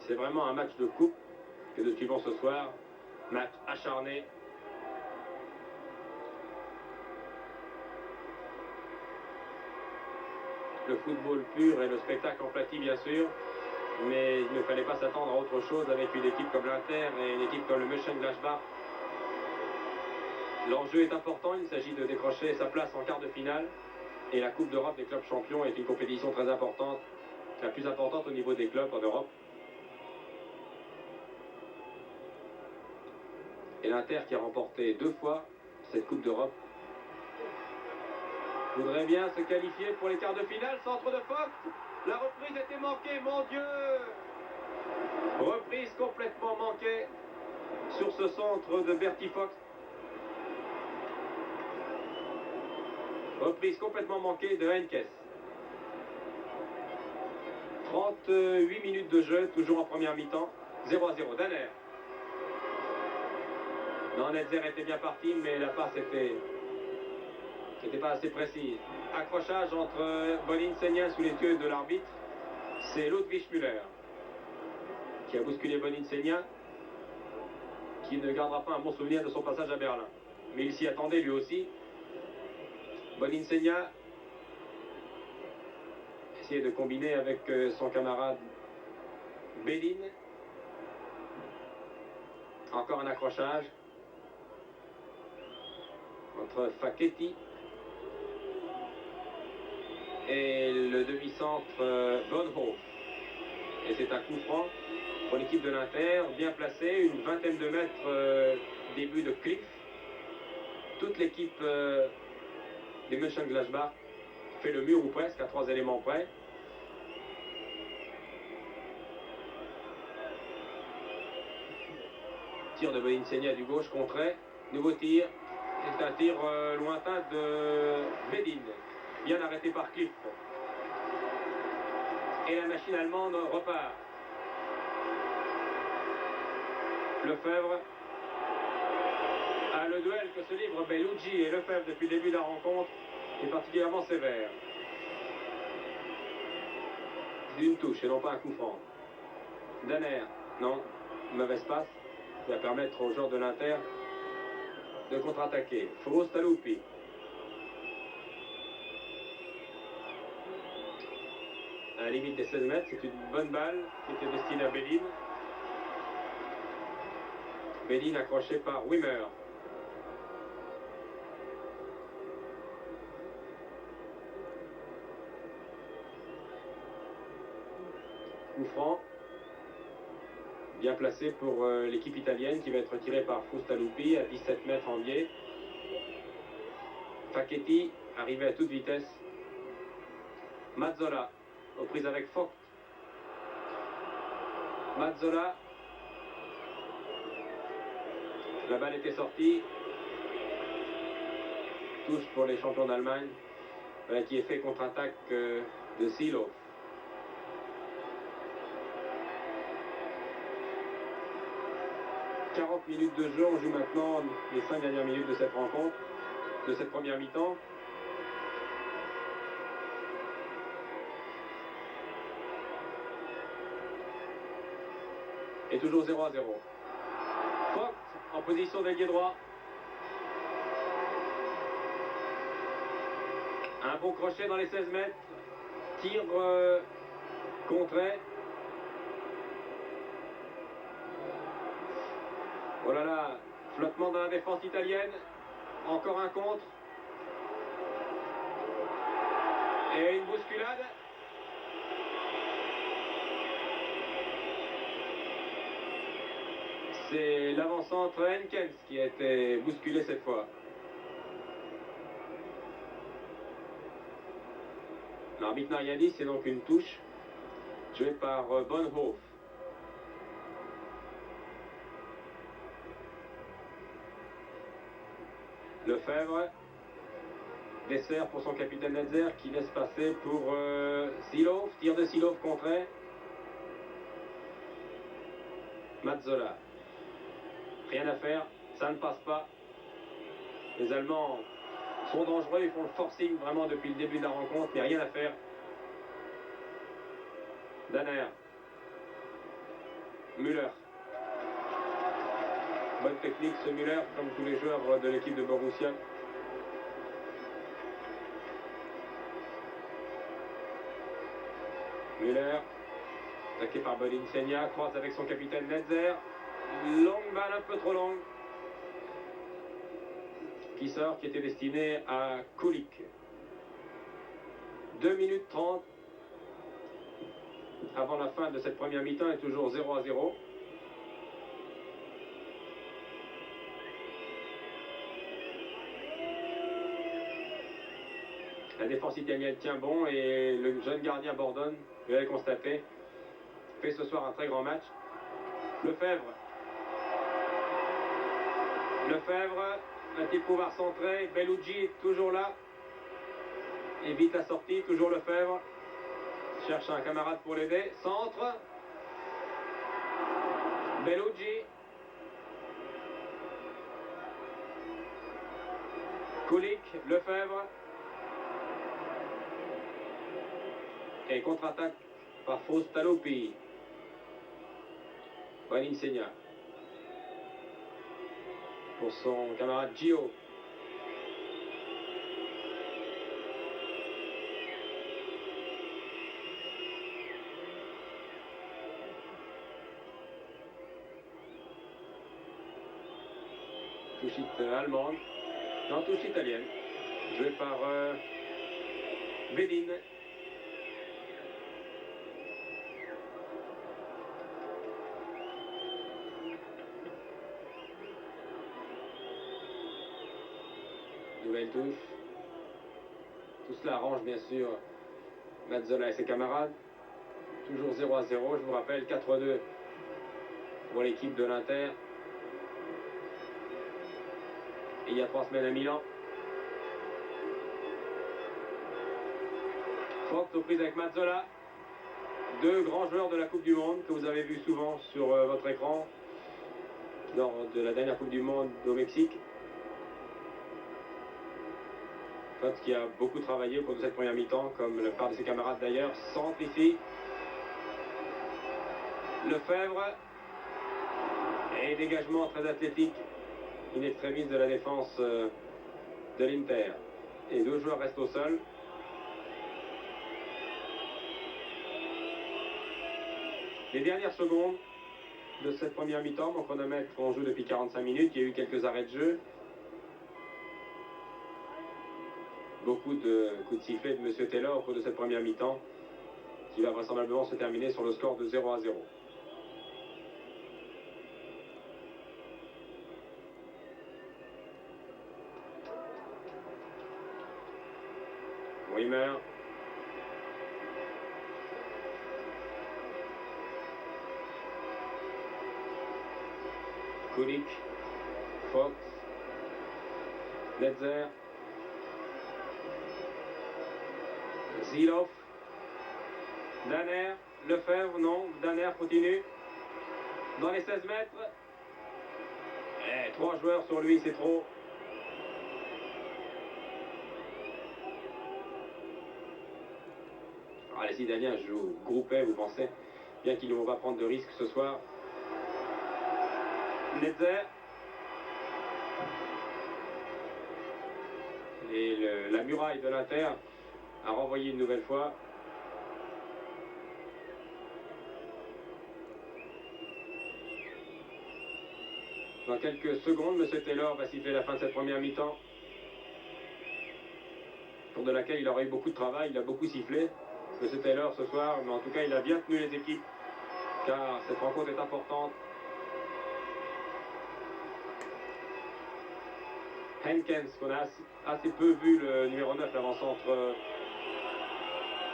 C'est vraiment un match de coupe que nous suivons ce soir. Match acharné. Le football pur et le spectacle aplati bien sûr. Mais il ne fallait pas s'attendre à autre chose avec une équipe comme l'Inter et une équipe comme le Mönchengladbach. L'enjeu est important, il s'agit de décrocher sa place en quart de finale. Et la Coupe d'Europe des clubs champions est une compétition très importante, la plus importante au niveau des clubs en Europe. Et l'Inter qui a remporté 2 fois cette Coupe d'Europe voudrait bien se qualifier pour les quarts de finale. Centre de Fox, la reprise était manquée, mon Dieu! Reprise complètement manquée sur ce centre de Bertie Fox. Reprise complètement manquée de Heynckes. 38 minutes de jeu, toujours en première mi-temps. 0-0. Danner. Non, Netzer était bien parti, mais la passe n'était pas assez précise. Accrochage entre Boninsegna sous les yeux de l'arbitre. C'est Ludwig Müller qui a bousculé Boninsegna, qui ne gardera pas un bon souvenir de son passage à Berlin. Mais il s'y attendait lui aussi. Boninsegna essayait de combiner avec son camarade Bedin. Encore un accrochage entre Facchetti et le demi-centre Bonhoff. Et c'est un coup franc pour l'équipe de l'Inter, bien placé, une vingtaine de mètres début de Cliff. Toute l'équipe des Mönchengladbach fait le mur ou presque, à 3 éléments près. Tir de Boninsegna du gauche, contré. Nouveau tir. C'est un tir lointain de Bedin. Bien arrêté par Cliff. Et la machine allemande repart. Lefebvre a le duel que se livrent Bellucci et Lefebvre depuis le début de la rencontre est particulièrement sévère. D'une touche et non pas un coup franc. Danner, non, mauvaise passe, qui va permettre aux joueurs de l'Inter de contre-attaquer. Frustaluppi. À la limite des 16 mètres, c'est une bonne balle qui était destinée à Bedin. Bedin accroché par Wimmer. Coup franc. Bien placé pour l'équipe italienne qui va être tirée par Frustaluppi à 17 mètres en biais. Facchetti arrivé à toute vitesse. Mazzola aux prises avec Vogt. Mazzola. La balle était sortie. Touche pour les champions d'Allemagne. Qui est fait contre-attaque de Silo. « 40 minutes de jeu, on joue maintenant les 5 dernières minutes de cette rencontre, de cette première mi-temps. Et toujours 0-0. Vogt en position d'ailier droit. Un bon crochet dans les 16 mètres. Tir contré. Oh là là, flottement dans la défense italienne. Encore un contre. Et une bousculade. C'est l'avant-centre Henkens qui a été bousculé cette fois. L'arbitre n'a rien dit, c'est donc une touche jouée par Bonhoff. Lefebvre, dessert pour son capitaine Netzer qui laisse passer pour Silov, tir de Silov contré. Mazzola, rien à faire, ça ne passe pas. Les Allemands sont dangereux, ils font le forcing vraiment depuis le début de la rencontre, mais rien à faire. Danner, Müller. Bonne technique ce Müller, comme tous les joueurs de l'équipe de Borussia. Müller, attaqué par Boninsegna, croise avec son capitaine Netzer. Longue balle, un peu trop longue. Qui sort, qui était destiné à Kulik. 2 minutes 30 avant la fin de cette première mi-temps et toujours 0-0. La défense italienne tient bon et le jeune gardien Bordone, vous l'avez constaté, fait ce soir un très grand match. Lefebvre. Lefebvre, va-t-il pouvoir centrer? Bellucci toujours là. Évite la sortie, toujours Lefebvre. Cherche un camarade pour l'aider. Centre. Bellucci. Kulik, Lefebvre. Et contre-attaque par Faustalopi. Juan Insegna. Pour son camarade Gio. Touche allemande. Non, touche italienne. Joué par Bédine. Nouvelle touche. Tout cela arrange bien sûr Mazzola et ses camarades. Toujours 0-0. Je vous rappelle 4-2 pour l'équipe de l'Inter. Et il y a 3 semaines à Milan. Fox aux prises avec Mazzola. Deux grands joueurs de la Coupe du Monde que vous avez vus souvent sur votre écran lors de la dernière Coupe du Monde au Mexique. Fox qui a beaucoup travaillé au cours de cette première mi-temps, comme la plupart de ses camarades d'ailleurs. Centre ici. Lefebvre. Et dégagement très athlétique. In extremis de la défense de l'Inter. Et deux joueurs restent au sol. Les dernières secondes de cette première mi-temps, mon chronomètre, on joue depuis 45 minutes, il y a eu quelques arrêts de jeu. Beaucoup de coups de sifflet de M. Taylor au cours de cette première mi-temps, qui va vraisemblablement se terminer sur le score de 0-0. Wimmer. Kulik. Fox. Netzer. Zilov. Danner. Lefebvre, non. Danner continue. Dans les 16 mètres. Et 3 joueurs sur lui, c'est trop. Ah, les Italiens jouent groupés, vous pensez bien qu'ils ne vont pas prendre de risques ce soir. Netzer. Et la muraille de l'Inter a renvoyé une nouvelle fois. Dans quelques secondes, M. Taylor va siffler la fin de cette première mi-temps, pour de laquelle il aura eu beaucoup de travail, il a beaucoup sifflé. M. Taylor ce soir, mais en tout cas il a bien tenu les équipes, car cette rencontre est importante. Henkens, qu'on a assez peu vu, le numéro 9, l'avant-centre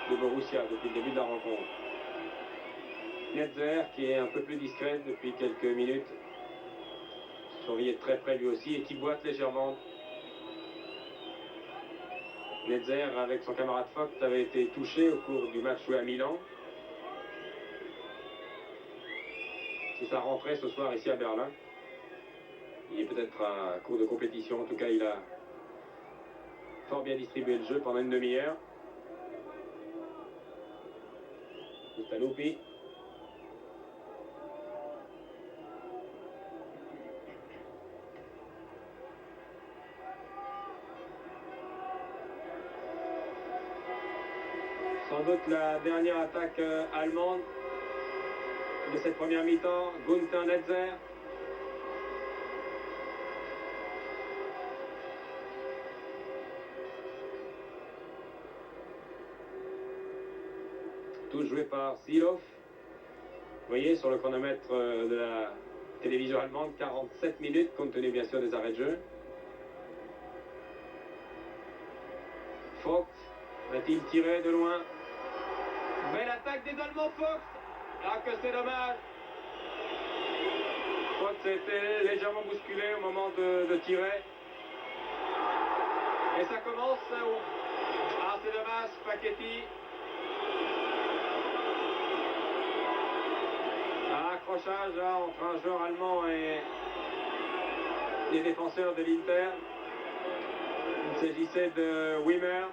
de Borussia depuis le début de la rencontre. Netzer, qui est un peu plus discret depuis quelques minutes, surveillé de très près lui aussi, et qui boite légèrement. Netzer, avec son camarade Fox, avait été touché au cours du match joué à Milan. C'est sa rentrée ce soir ici à Berlin. Il est peut-être à court de compétition. En tout cas, il a fort bien distribué le jeu pendant une demi-heure. Faustalopi. Sans doute la dernière attaque allemande de cette première mi-temps. Günther Netzer. Tout joué par Zilov. Vous voyez sur le chronomètre de la télévision allemande, 47 minutes, compte tenu bien sûr des arrêts de jeu. Fox va-t-il tirer de loin? Belle attaque des Allemands, Fox. Ah, que c'est dommage. Fox a été légèrement bousculé au moment de tirer. Et ça commence. Ah, c'est dommage, Paquetti. Accrochage là, entre un joueur allemand et les défenseurs de l'Inter. Il s'agissait de Wimmer.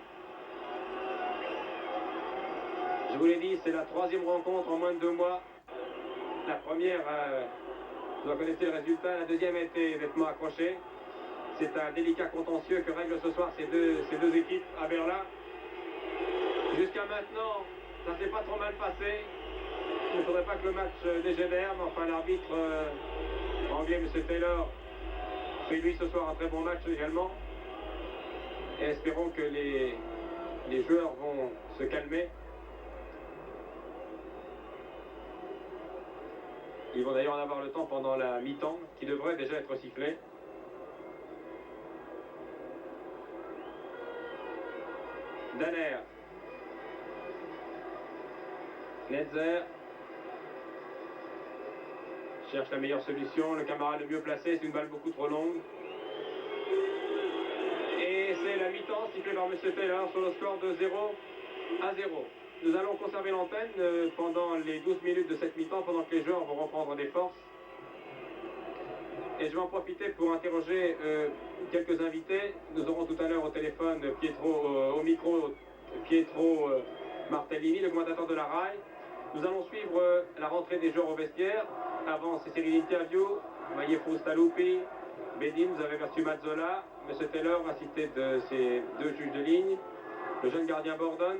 Je vous l'ai dit, c'est la troisième rencontre en moins de 2 mois. La première, vous en connaissez le résultat, la deuxième a été nettement accrochée. C'est un délicat contentieux que règlent ce soir ces deux équipes à Berlin. Jusqu'à maintenant, ça ne s'est pas trop mal passé. Il ne faudrait pas que le match dégénère, mais enfin l'arbitre anglais, M. Taylor, fait lui ce soir un très bon match également. Et espérons que les joueurs vont se calmer. Ils vont d'ailleurs en avoir le temps pendant la mi-temps, qui devrait déjà être sifflée. Danner. Netzer. Cherche la meilleure solution. Le camarade le mieux placé, c'est une balle beaucoup trop longue. Et c'est la mi-temps sifflée par M. Taylor sur le score de 0-0. Nous allons conserver l'antenne pendant les 12 minutes de cette mi-temps, pendant que les joueurs vont reprendre des forces. Et je vais en profiter pour interroger quelques invités. Nous aurons tout à l'heure au téléphone au micro Pietro Martellini, le commentateur de la RAI. Nous allons suivre la rentrée des joueurs au vestiaire. Avant ces séries d'interviews, Maïe Frustalupi, Bedin, vous avez reçu Mazzola, M. Taylor, assisté de ses 2 juges de ligne, le jeune gardien Bordon.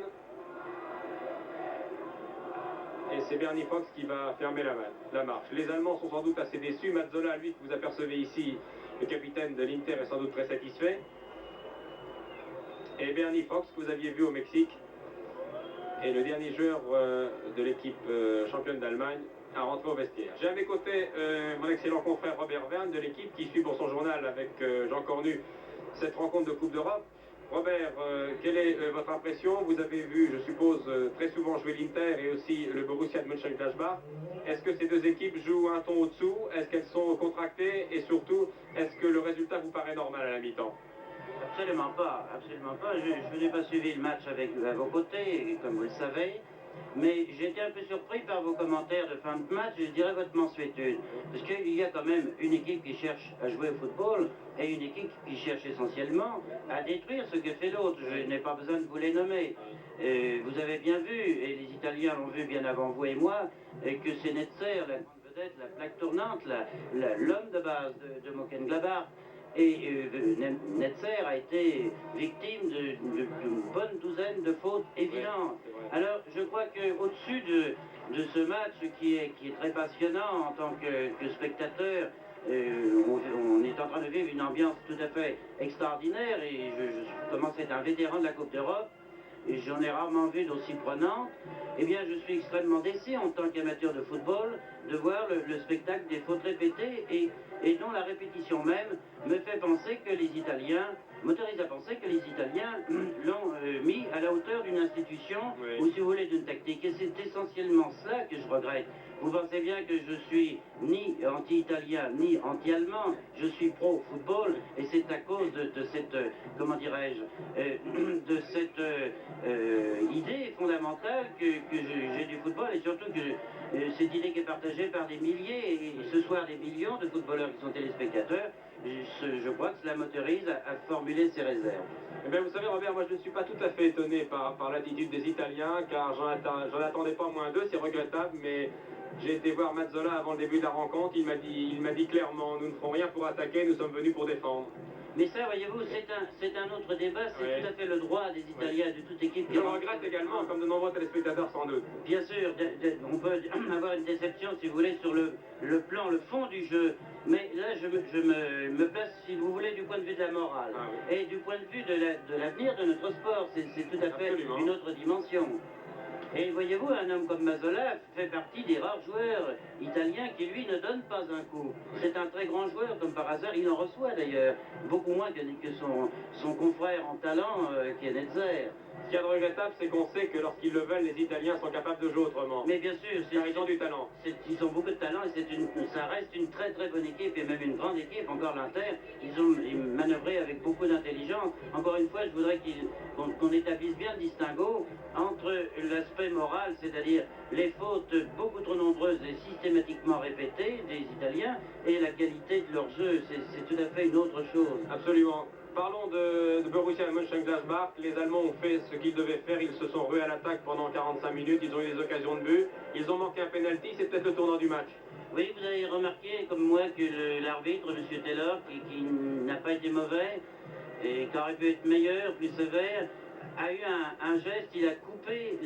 Et c'est Bernie Fox qui va fermer la marche. Les Allemands sont sans doute assez déçus. Mazzola, lui, que vous apercevez ici, le capitaine de l'Inter, est sans doute très satisfait. Et Bernie Fox, que vous aviez vu au Mexique, est le dernier joueur de l'équipe championne d'Allemagne à rentrer au vestiaire. J'ai à mes côtés mon excellent confrère Robert Verne de l'équipe qui suit pour son journal avec Jean Cornu cette rencontre de Coupe d'Europe. Robert, quelle est votre impression? Vous avez vu, je suppose, très souvent jouer l'Inter et aussi le Borussia de Mönchengladbach. Est-ce que ces 2 équipes jouent un ton au-dessous? Est-ce qu'elles sont contractées? Et surtout, est-ce que le résultat vous paraît normal à la mi-temps? Absolument pas, absolument pas. Je n'ai pas suivi le match à vos côtés, comme vous le savez. Mais j'ai été un peu surpris par vos commentaires de fin de match, je dirais votre mansuétude. Parce qu'il y a quand même une équipe qui cherche à jouer au football et une équipe qui cherche essentiellement à détruire ce que fait l'autre. Je n'ai pas besoin de vous les nommer. Vous avez bien vu, et les Italiens l'ont vu bien avant vous et moi, que c'est Netzer, la grande vedette, la plaque tournante, l'homme de base de Mönchengladbach. Et Netzer a été victime d'une bonne douzaine de fautes évidentes. Alors je crois qu'au-dessus de ce match qui est très passionnant en tant que spectateur, on est en train de vivre une ambiance tout à fait extraordinaire et je commence à être un vétéran de la Coupe d'Europe. Et j'en ai rarement vu d'aussi prenante, eh bien je suis extrêmement déçu en tant qu'amateur de football de voir le spectacle des fautes répétées et dont la répétition même me fait penser que les Italiens, m'autorise à penser que les Italiens l'ont mis à la hauteur d'une institution ou si vous voulez d'une tactique. Et c'est essentiellement cela que je regrette. Vous pensez bien que je suis ni anti-italien ni anti-allemand, je suis pro-football et c'est à cause de cette, comment dirais-je, de cette idée fondamentale que j'ai du football et surtout que cette idée qui est partagée par des milliers et ce soir des millions de footballeurs qui sont téléspectateurs, je crois que cela m'autorise à formuler ces réserves. Eh bien, vous savez, Robert, moi je ne suis pas tout à fait étonné par l'attitude des Italiens, car j'en attendais pas moins d'eux, c'est regrettable, mais j'ai été voir Mazzola avant le début de la rencontre, il m'a dit clairement, nous ne ferons rien pour attaquer, nous sommes venus pour défendre. Mais ça, voyez-vous, c'est un autre débat, c'est tout à fait le droit des Italiens, de toute équipe. Je le regrette également, comme de nombreux téléspectateurs sans doute. Bien sûr, on peut avoir une déception, si vous voulez, sur le fond du jeu. Mais là, je me place, si vous voulez, du point de vue de la morale. Et du point de vue de l'avenir de notre sport. C'est tout à fait une autre dimension. Et voyez-vous, un homme comme Mazzola fait partie des rares joueurs italiens qui, lui, ne donnent pas un coup. C'est un très grand joueur, comme par hasard, il en reçoit d'ailleurs, beaucoup moins que son confrère en talent, qui est Netzer. Ce qui est regrettable, c'est qu'on sait que lorsqu'ils le veulent, les Italiens sont capables de jouer autrement. Mais bien sûr, ils ont du talent. Ils ont beaucoup de talent et ça reste une très très bonne équipe et même une grande équipe. Encore l'Inter, ils ont manœuvré avec beaucoup d'intelligence. Encore une fois, je voudrais qu'on établisse bien le distinguo entre l'aspect moral, c'est-à-dire les fautes beaucoup trop nombreuses et systématiquement répétées des Italiens et la qualité de leur jeu. C'est tout à fait une autre chose. Absolument. Parlons de Borussia Mönchengladbach. Les Allemands ont fait ce qu'ils devaient faire. Ils se sont rués à l'attaque pendant 45 minutes. Ils ont eu des occasions de but. Ils ont manqué un penalty. C'est peut-être le tournant du match. Oui, vous avez remarqué, comme moi, que l'arbitre, M. Taylor, qui n'a pas été mauvais et qui aurait pu être meilleur, plus sévère, a eu un geste, il a coupé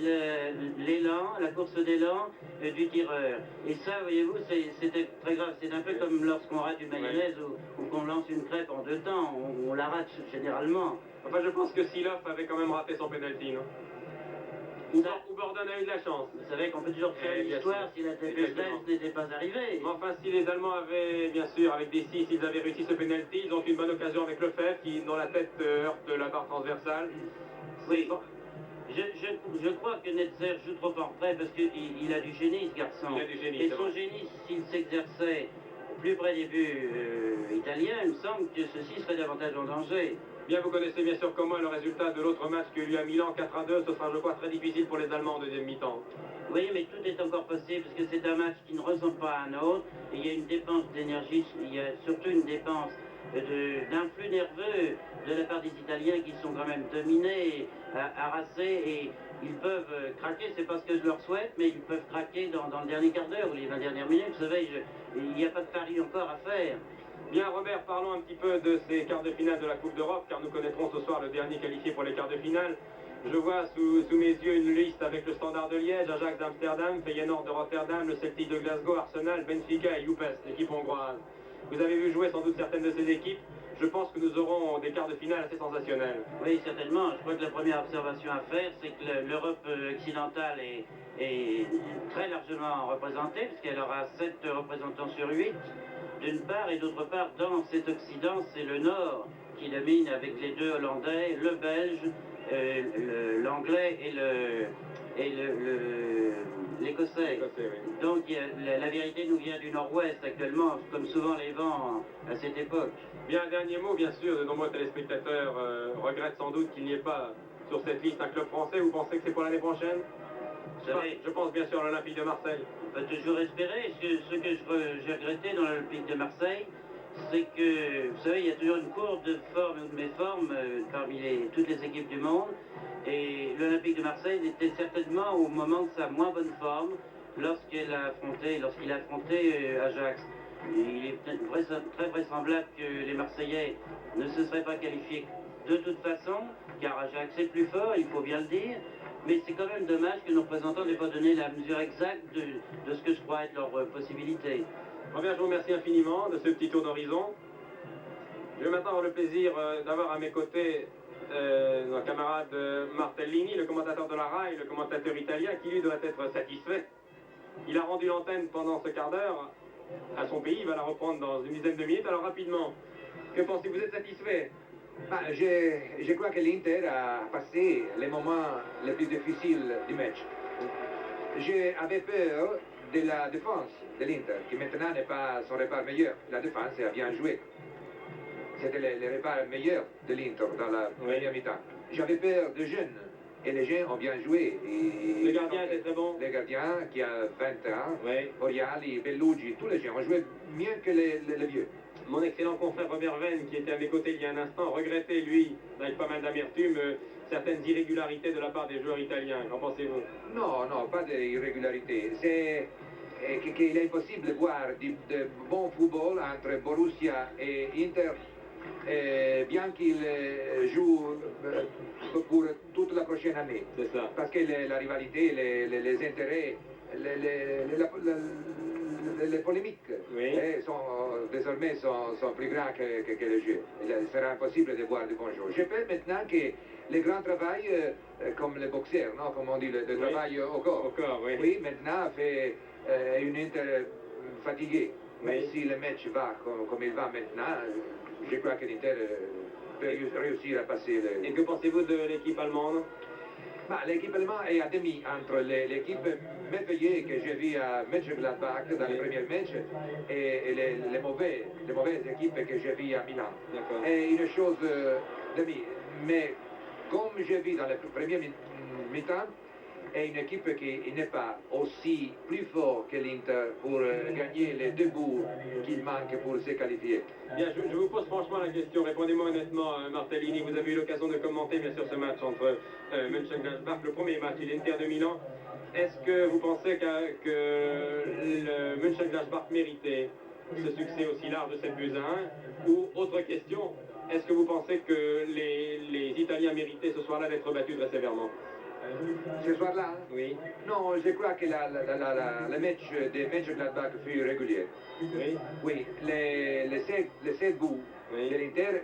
l'élan, la course d'élan du tireur. Et ça, voyez-vous, c'était très grave. C'est un peu comme lorsqu'on rate une mayonnaise ou qu'on lance une crêpe en 2 temps. On la rate généralement. Enfin, je pense que Siloff avait quand même raté son penalty, non? Ou Borden a eu de la chance. Vous savez qu'on peut toujours faire une histoire si la tempête n'était pas arrivée. Enfin, si les Allemands avaient, bien sûr, avec des 6, ils avaient réussi ce penalty, ils ont une bonne occasion avec Lefebvre qui, dans la tête, heurte la barre transversale. Oui. Je crois que Netzer joue trop en retrait parce qu'il a du génie, ce garçon. Il a du génie, et son génie, s'il s'exerçait plus près des buts italiens, il me semble que ceci serait davantage en danger. Bien, vous connaissez bien sûr comment le résultat de l'autre match qui a eu lieu à Milan, 4-2. Ce sera, je crois, très difficile pour les Allemands en deuxième mi-temps. Oui, mais tout est encore possible parce que c'est un match qui ne ressemble pas à un autre. Et il y a une dépense d'énergie, il y a surtout une dépense d'influx nerveux de la part des Italiens qui sont quand même dominés, harassés et ils peuvent craquer, c'est pas ce que je leur souhaite, mais ils peuvent craquer dans le dernier quart d'heure ou les 20 dernières minutes. Vous savez, il n'y a pas de pari encore à faire. Bien, Robert, parlons un petit peu de ces quarts de finale de la Coupe d'Europe, car nous connaîtrons ce soir le dernier qualifié pour les quarts de finale. Je vois sous mes yeux une liste avec le Standard de Liège, Ajax d'Amsterdam, Feyenoord de Rotterdam, le Celtic de Glasgow, Arsenal, Benfica et Juventus, l'équipe hongroise. Vous avez vu jouer sans doute certaines de ces équipes. Je pense que nous aurons des quarts de finale assez sensationnels. Oui, certainement. Je crois que la première observation à faire, c'est que l'Europe occidentale est très largement représentée, puisqu'elle aura 7 représentants sur 8, d'une part, et d'autre part, dans cet Occident, c'est le Nord qui domine avec les 2 Hollandais, le Belge, l'Anglais et l'Écossais. Oui. Donc la vérité nous vient du Nord-Ouest actuellement, comme souvent les vents à cette époque. Bien, un dernier mot, bien sûr, de nombreux téléspectateurs regrettent sans doute qu'il n'y ait pas sur cette liste un club français. Vous pensez que c'est pour l'année prochaine? Je pense bien sûr à l'Olympique de Marseille. On peut toujours espérer. Ce que j'ai regretté dans l'Olympique de Marseille, c'est que, vous savez, il y a toujours une courbe de forme ou de méforme parmi toutes les équipes du monde. Et l'Olympique de Marseille était certainement au moment de sa moins bonne forme lorsqu'il a affronté Ajax. Il est très vraisemblable que les Marseillais ne se seraient pas qualifiés de toute façon, car Ajax est plus fort, il faut bien le dire. Mais c'est quand même dommage que nos représentants n'aient pas donné la mesure exacte de ce que je crois être leur possibilité. Robert, je vous remercie infiniment de ce petit tour d'horizon. Je vais maintenant avoir le plaisir d'avoir à mes côtés notre camarade Martellini, le commentateur de la RAI, le commentateur italien, qui lui doit être satisfait. Il a rendu l'antenne pendant ce quart d'heure à son pays, il va la reprendre dans une dizaine de minutes. Alors rapidement, que pensez-vous? Vous êtes satisfait? Je crois que l'Inter a passé les moments les plus difficiles du match. J'avais peur de la défense de l'Inter, qui maintenant n'est pas son repère meilleur. La défense a bien joué. C'était le repère meilleur de l'Inter dans la première mi-temps. J'avais peur des jeunes, et les jeunes ont bien joué. Le gardien était très bon. Le gardien qui a 20 ans, oui. Oriali, Bellugi, tous les jeunes ont joué mieux que les vieux. Mon excellent confrère Robert Venn, qui était à mes côtés il y a un instant, regrettait, lui, avec pas mal d'amertume, certaines irrégularités de la part des joueurs italiens. Qu'en pensez-vous? Non, pas d'irrégularité. C'est qu'il est impossible de voir du bon football entre Borussia et Inter, bien qu'il joue pour toute la prochaine année. C'est ça. Parce que la rivalité, les intérêts, les polémiques désormais sont plus grands que le jeu. Il sera impossible de voir de bons jours. Je pense maintenant que le grand travail, comme le boxeur, non, comme on dit, le travail au corps. Oui, maintenant fait une Inter fatiguée. Mais si le match va comme il va maintenant, je crois que l'Inter peut réussir à passer. Et que pensez-vous de l'équipe allemande? L'équipe allemande est à demi entre l'équipe merveilleuse que j'ai vue à Mönchengladbach dans le premier match et les mauvaises équipes que j'ai vues à Milan. Et une chose demi. Mais comme j'ai vu dans le premier mi-temps, est une équipe qui n'est pas aussi plus fort que l'Inter pour gagner les 2 buts qu'il manque pour se qualifier. Bien, je vous pose franchement la question. Répondez-moi honnêtement, Martellini. Vous avez eu l'occasion de commenter bien sûr ce match entre Mönchengladbach, le premier match, et l'Inter de Milan. Est-ce que vous pensez que le Mönchengladbach méritait ce succès aussi large de 7-1? Ou autre question, est-ce que vous pensez que les Italiens méritaient ce soir-là d'être battus très sévèrement? Ce soir-là? Oui. Non, je crois que le match de Mönchengladbach fut régulier. Oui. Oui, les 7 buts de l'Inter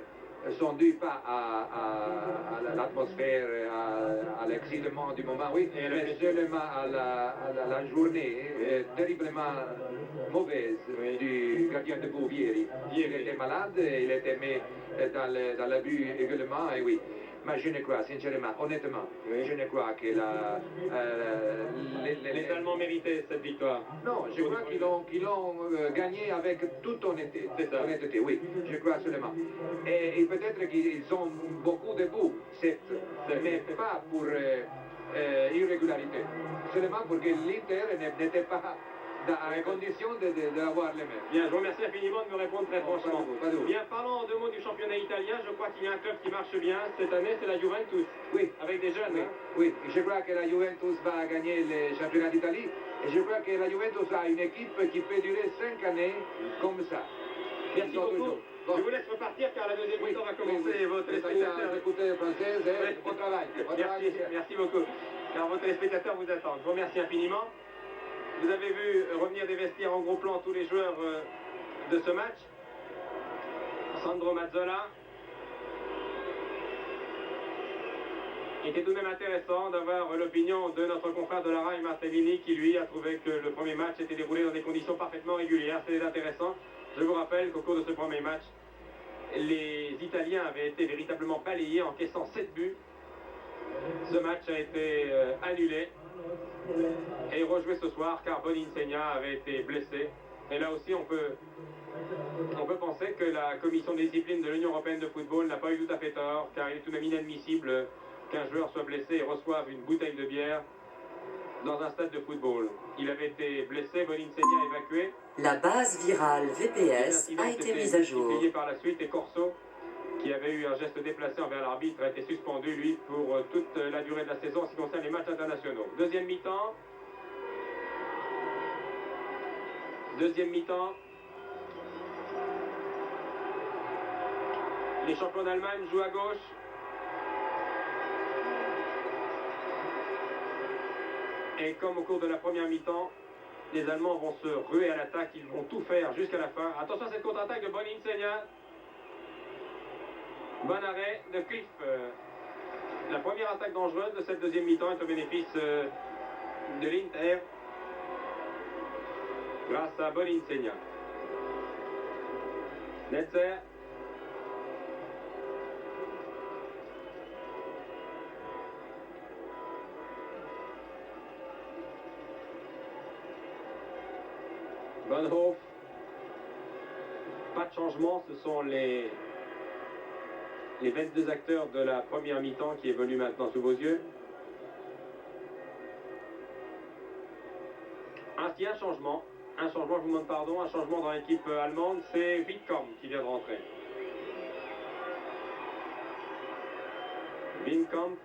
sont dus pas à l'atmosphère, à l'excitement du moment, oui, mais seulement à la journée terriblement mauvaise du gardien de but Vieri. Il était malade, il était mis dans l'abus également, et oui. Mais je ne crois, sincèrement, honnêtement, je ne crois que les Allemands méritaient cette victoire. Non, je crois qu'ils l'ont gagné avec toute honnêteté. Oui, je crois seulement. Et peut-être qu'ils ont beaucoup de buts, certes, mais pas pour irrégularité. Seulement pour que l'Inter n'était pas dans les conditions d'avoir les mêmes. Bien, je vous remercie infiniment de me répondre très franchement. Pas de vous. Bien, parlons en 2 mots du championnat italien. Je crois qu'il y a un club qui marche bien cette année, c'est la Juventus. Oui. Avec des jeunes. Oui, hein? oui. Je crois que la Juventus va gagner le championnat d'Italie. Et je crois que la Juventus a une équipe qui peut durer 5 années comme ça. Merci beaucoup. Bon. Je vous laisse repartir car la deuxième mi-temps va commencer. Oui. Vos téléspectateurs. Écoutez française, bon travail. Merci beaucoup. Car vos téléspectateurs vous attendent. Je vous remercie infiniment. Vous avez vu revenir des vestiaires en gros plan tous les joueurs de ce match. Sandro Mazzola. Il était tout de même intéressant d'avoir l'opinion de notre confrère de la RAI, Martellini, qui lui a trouvé que le premier match était déroulé dans des conditions parfaitement régulières. C'était intéressant. Je vous rappelle qu'au cours de ce premier match, les Italiens avaient été véritablement balayés en encaissant 7 buts. Ce match a été annulé et rejoué ce soir car Boninsegna avait été blessé. Et là aussi, on peut penser que la commission de discipline de l'Union européenne de football n'a pas eu tout à fait tort, car il est tout de même inadmissible qu'un joueur soit blessé et reçoive une bouteille de bière dans un stade de football. Il avait été blessé, Boninsegna évacué. La base virale VPS a été mise à jour. Payé par la suite, et Corso, qui avait eu un geste déplacé envers l'arbitre, a été suspendu, lui, pour toute la durée de la saison en ce qui concerne les matchs internationaux. Deuxième mi-temps. Les champions d'Allemagne jouent à gauche. Et comme au cours de la première mi-temps, les Allemands vont se ruer à l'attaque, ils vont tout faire jusqu'à la fin. Attention à cette contre-attaque de Boninsegna. Bon arrêt de Cliff. La première attaque dangereuse de cette deuxième mi-temps est au bénéfice de l'Inter grâce à Boninsegna. Netzer. Bonhoff. Pas de changement, ce sont les 22 acteurs de la première mi-temps qui évoluent maintenant sous vos yeux. Il y a un changement, je vous demande pardon, un changement dans l'équipe allemande, c'est Wittkamp qui vient de rentrer. Wittkamp.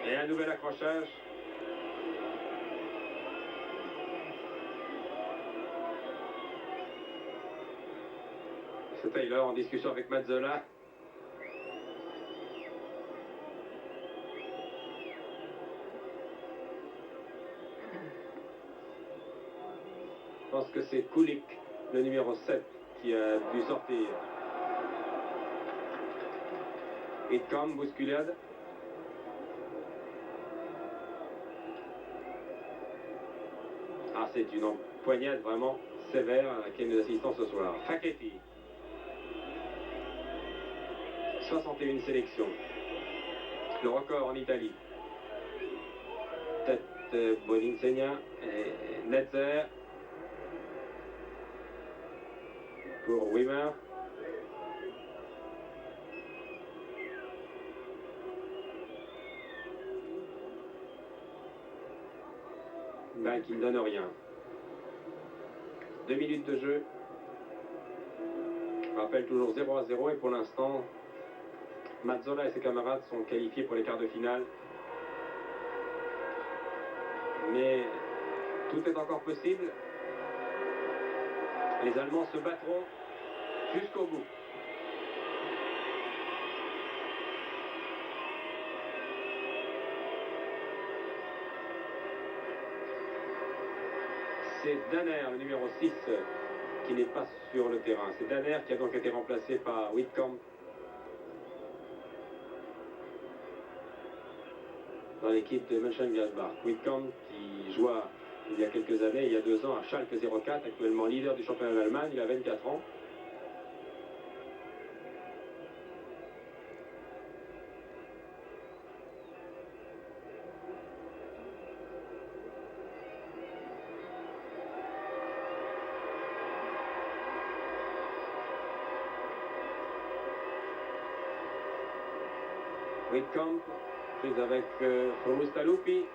Et un nouvel accrochage. C'est Taylor en discussion avec Mazzola. Je pense que c'est Kulik, le numéro 7, qui a dû sortir. Wittkamp, bousculade. Ah, c'est une empoignade vraiment sévère à laquelle nous assistons ce soir. Facchetti. 61 sélections. Le record en Italie. Tête Boninsegna et Netzer. Pour Wimmer. balle qui ne donne rien. 2 minutes de jeu. Je rappelle toujours 0-0 et pour l'instant, Mazzola et ses camarades sont qualifiés pour les quarts de finale. Mais tout est encore possible. Les Allemands se battront jusqu'au bout. C'est Danner, le numéro 6, qui n'est pas sur le terrain. C'est Danner qui a donc été remplacé par Wittkamp dans l'équipe de Mönchengladbach. Wittkamp qui joua il y a quelques années, il y a 2 ans, à Schalke 04, actuellement leader du championnat d'Allemagne, il a 24 ans. Wittkamp, prise avec Frumustalupi.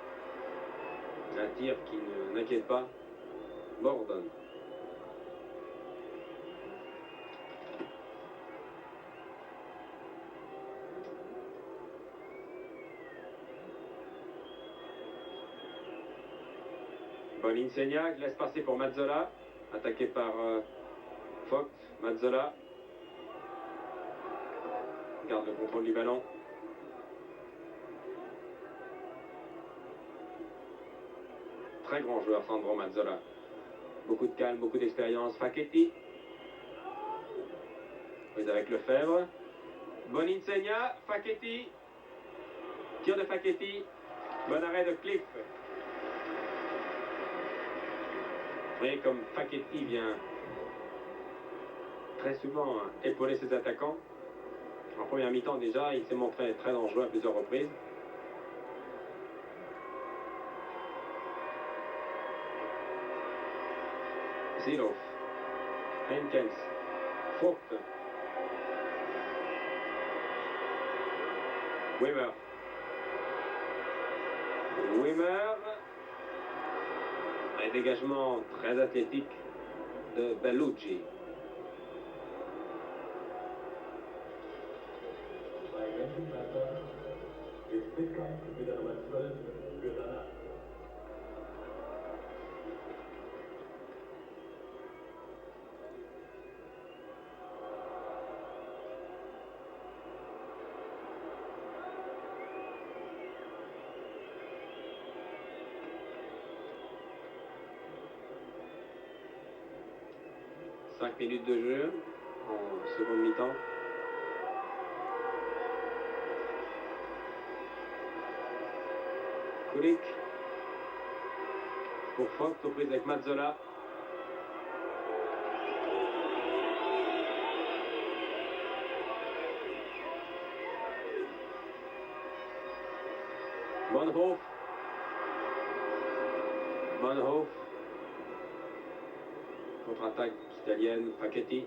Un tir qui n'inquiète pas Bordon. Insegna laisse passer pour Mazzola, attaqué par Vogt. Mazzola garde le contrôle du ballon. Très grand joueur, Sandro Mazzola. Beaucoup de calme, beaucoup d'expérience. Facchetti. Prise avec Lefebvre. Insegna, Facchetti. Tir de Facchetti. Bon arrêt de Cliff. Vous voyez comme Facchetti vient très souvent épauler ses attaquants. En première mi-temps déjà, il s'est montré très dangereux à plusieurs reprises. Zilov, Henkens, Vogt, Wimmer, un dégagement très athlétique de Bellucci. Cinq minutes de jeu en seconde mi-temps. Kulik pour Vogt, aux prises avec Mazzola. Bonhoff. Contre-attaque italienne, Facchetti.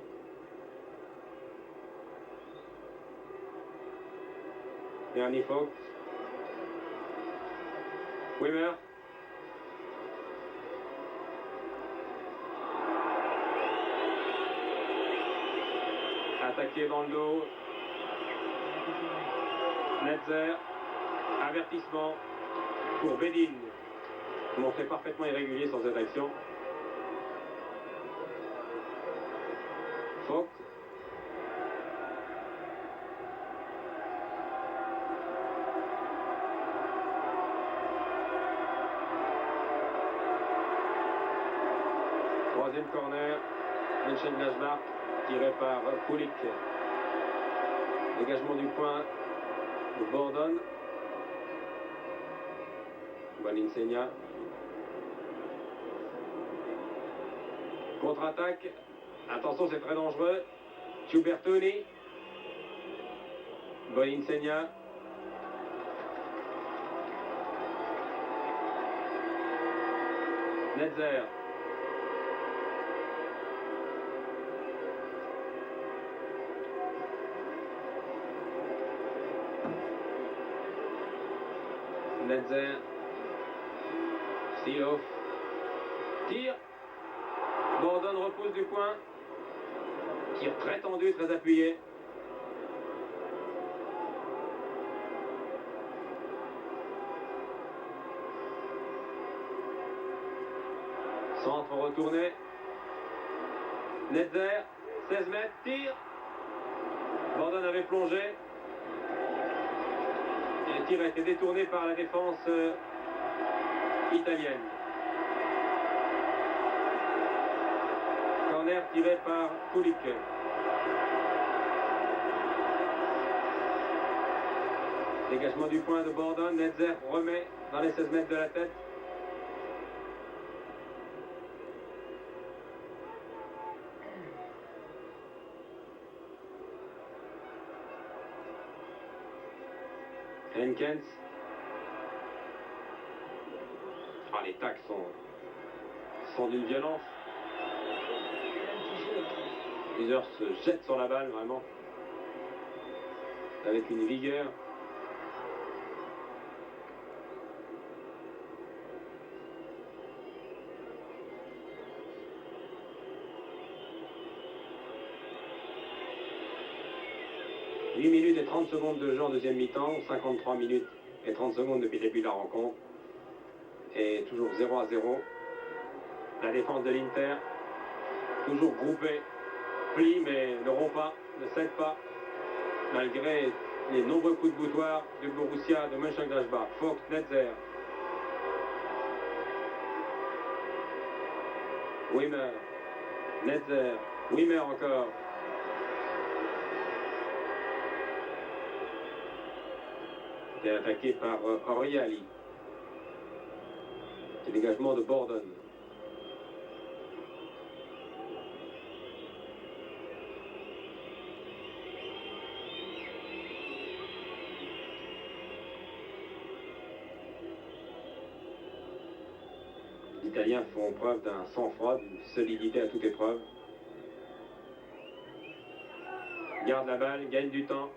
Dernier Vogt. Wimmer. Attaqué dans le dos. Netzer. Avertissement pour Bedin. Montré parfaitement irrégulier sur cette action. Vogt. Troisième corner, Mönchengladbach, tiré par Kulik. Dégagement du point de Bordon. Insegna. Contre-attaque. Attention, c'est très dangereux. Ciubertoni. Insegna. Netzer. Netzer. Zilov. Tire. Bordon repousse du point. Tir très tendu, très appuyé. Centre retourné. Netzer, 16 mètres, tire. Bordon avait plongé. Et le tir a été détourné par la défense italienne. Corner tiré par Kulik. Dégagement du point de Bordon. Netzer remet dans les 16 mètres de la tête. Henkens. Ah, les tacles sont d'une violence. Iser se jette sur la balle, vraiment. Avec une vigueur. « 8 minutes et 30 secondes de jeu en deuxième mi-temps, 53 minutes et 30 secondes depuis le début de la rencontre. Et toujours 0-0. La défense de l'Inter, toujours groupée, plie mais ne rompt pas, ne cède pas, malgré les nombreux coups de boutoir du Borussia de Mönchengladbach. Fox, Netzer. Wimmer. Netzer. Wimmer encore. C'était attaqué par Oriali. C'est le dégagement de Bordon. Les Italiens font preuve d'un sang-froid, d'une solidité à toute épreuve. Garde la balle, gagne du temps.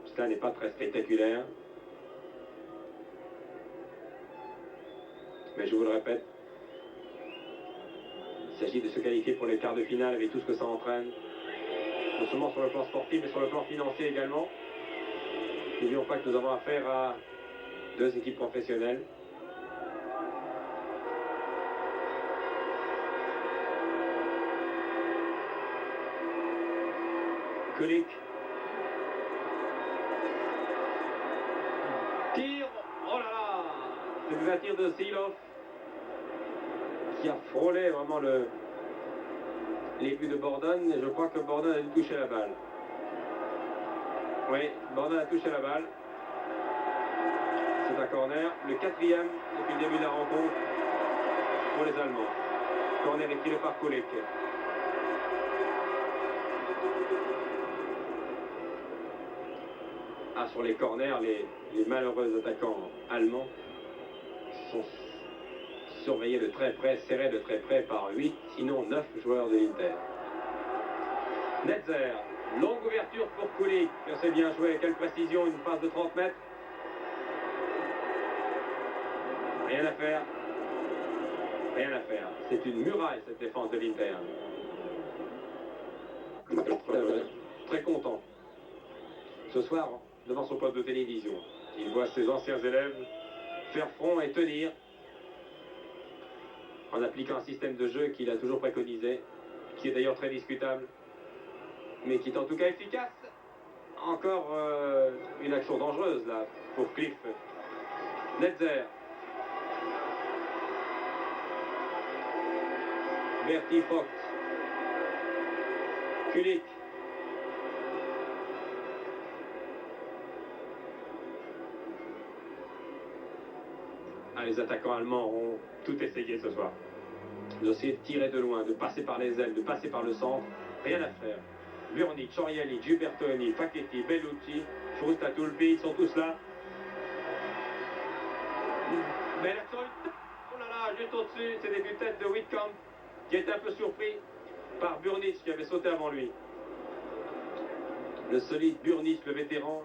Cela n'est pas très spectaculaire. Mais je vous le répète, il s'agit de se qualifier pour les quarts de finale avec tout ce que ça entraîne. Non seulement sur le plan sportif, mais sur le plan financier également. N'oublions pas que nous avons affaire à deux équipes professionnelles. Kulik. Tir. Oh là là. C'est un tir de Silov qui a frôlé vraiment les buts de Bordon. Et je crois que Bordon a dû toucher la balle. Oui, Bordon a touché la balle. C'est un corner. Le quatrième depuis le début de la rencontre pour les Allemands. Corner est tiré par Kulik. Ah, sur les corners, les malheureux attaquants allemands sont surveillés de très près, serrés de très près par 8, sinon 9 joueurs de l'Inter. Netzer, longue ouverture pour Kulik, c'est bien joué, quelle précision, une passe de 30 mètres. Rien à faire. Rien à faire. C'est une muraille cette défense de l'Inter. Très content. Ce soir, devant son poste de télévision, il voit ses anciens élèves faire front et tenir en appliquant un système de jeu qu'il a toujours préconisé, qui est d'ailleurs très discutable, mais qui est en tout cas efficace. Encore une action dangereuse là pour Cliff. Netzer. Berti, Fox. Kulik. Les attaquants allemands ont tout essayé ce soir. D'essayer de tirer de loin, de passer par les ailes, de passer par le centre. Rien à faire. Burnic, Oriali, Giubertoni, Facchetti, Bellucci, Frustatulpi, ils sont tous là. Mais l'action, oh là là, juste au-dessus, c'est des buts de tête de Wittkamp, qui était un peu surpris par Burnic, qui avait sauté avant lui. Le solide Burnic, le vétéran,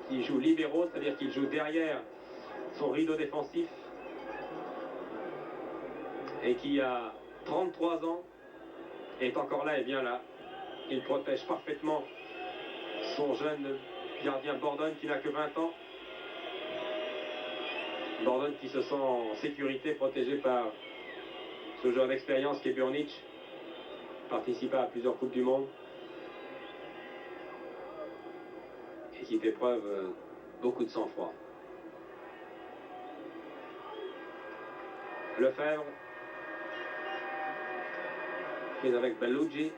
qui joue libéraux, c'est-à-dire qu'il joue derrière son rideau défensif. et qui a 33 ans, est encore là et bien là. Il protège parfaitement son jeune gardien Bordone qui n'a que 20 ans. Bordone qui se sent en sécurité, protégé par ce joueur d'expérience qui est Burnic, participa à plusieurs Coupes du Monde et qui fait preuve beaucoup de sang-froid. Lefebvre, prise avec Bellucci.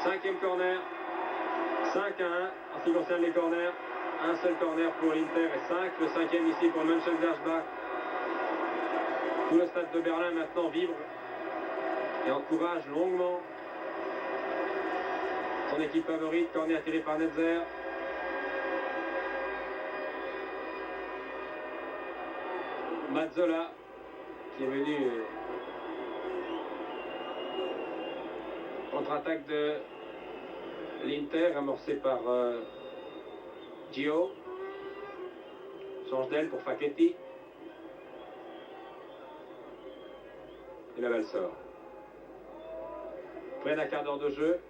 Cinquième corner, 5-1 en ce qui concerne les corners. Un seul corner pour l'Inter et 5. Le cinquième ici pour Mönchengladbach. Tout le stade de Berlin maintenant vibre et encourage longuement son équipe favorite. Corner tiré par Netzer. Mazzola qui est venu contre-attaque de l'Inter amorcé par Gio. Change d'aile pour Facchetti. Et la balle sort. Près d'un quart d'heure de jeu.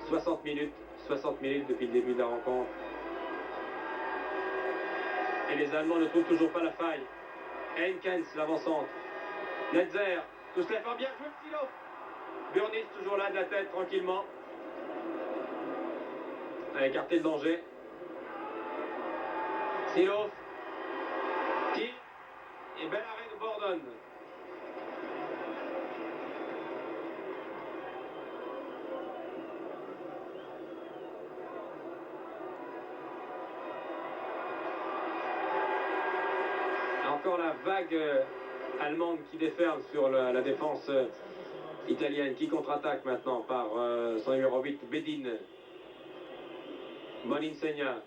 60 minutes depuis le début de la rencontre. Et les Allemands ne trouvent toujours pas la faille. Henkens, l'avant-centre. Netzer, tout cela va bien joué, Silov. Burnic toujours là de la tête, tranquillement. A écarté le danger. Silov. Tire. Et bel arrêt de Bordone. Encore la vague allemande qui déferle sur la défense italienne, qui contre-attaque maintenant par son numéro 8, Bedin. Moninsegna,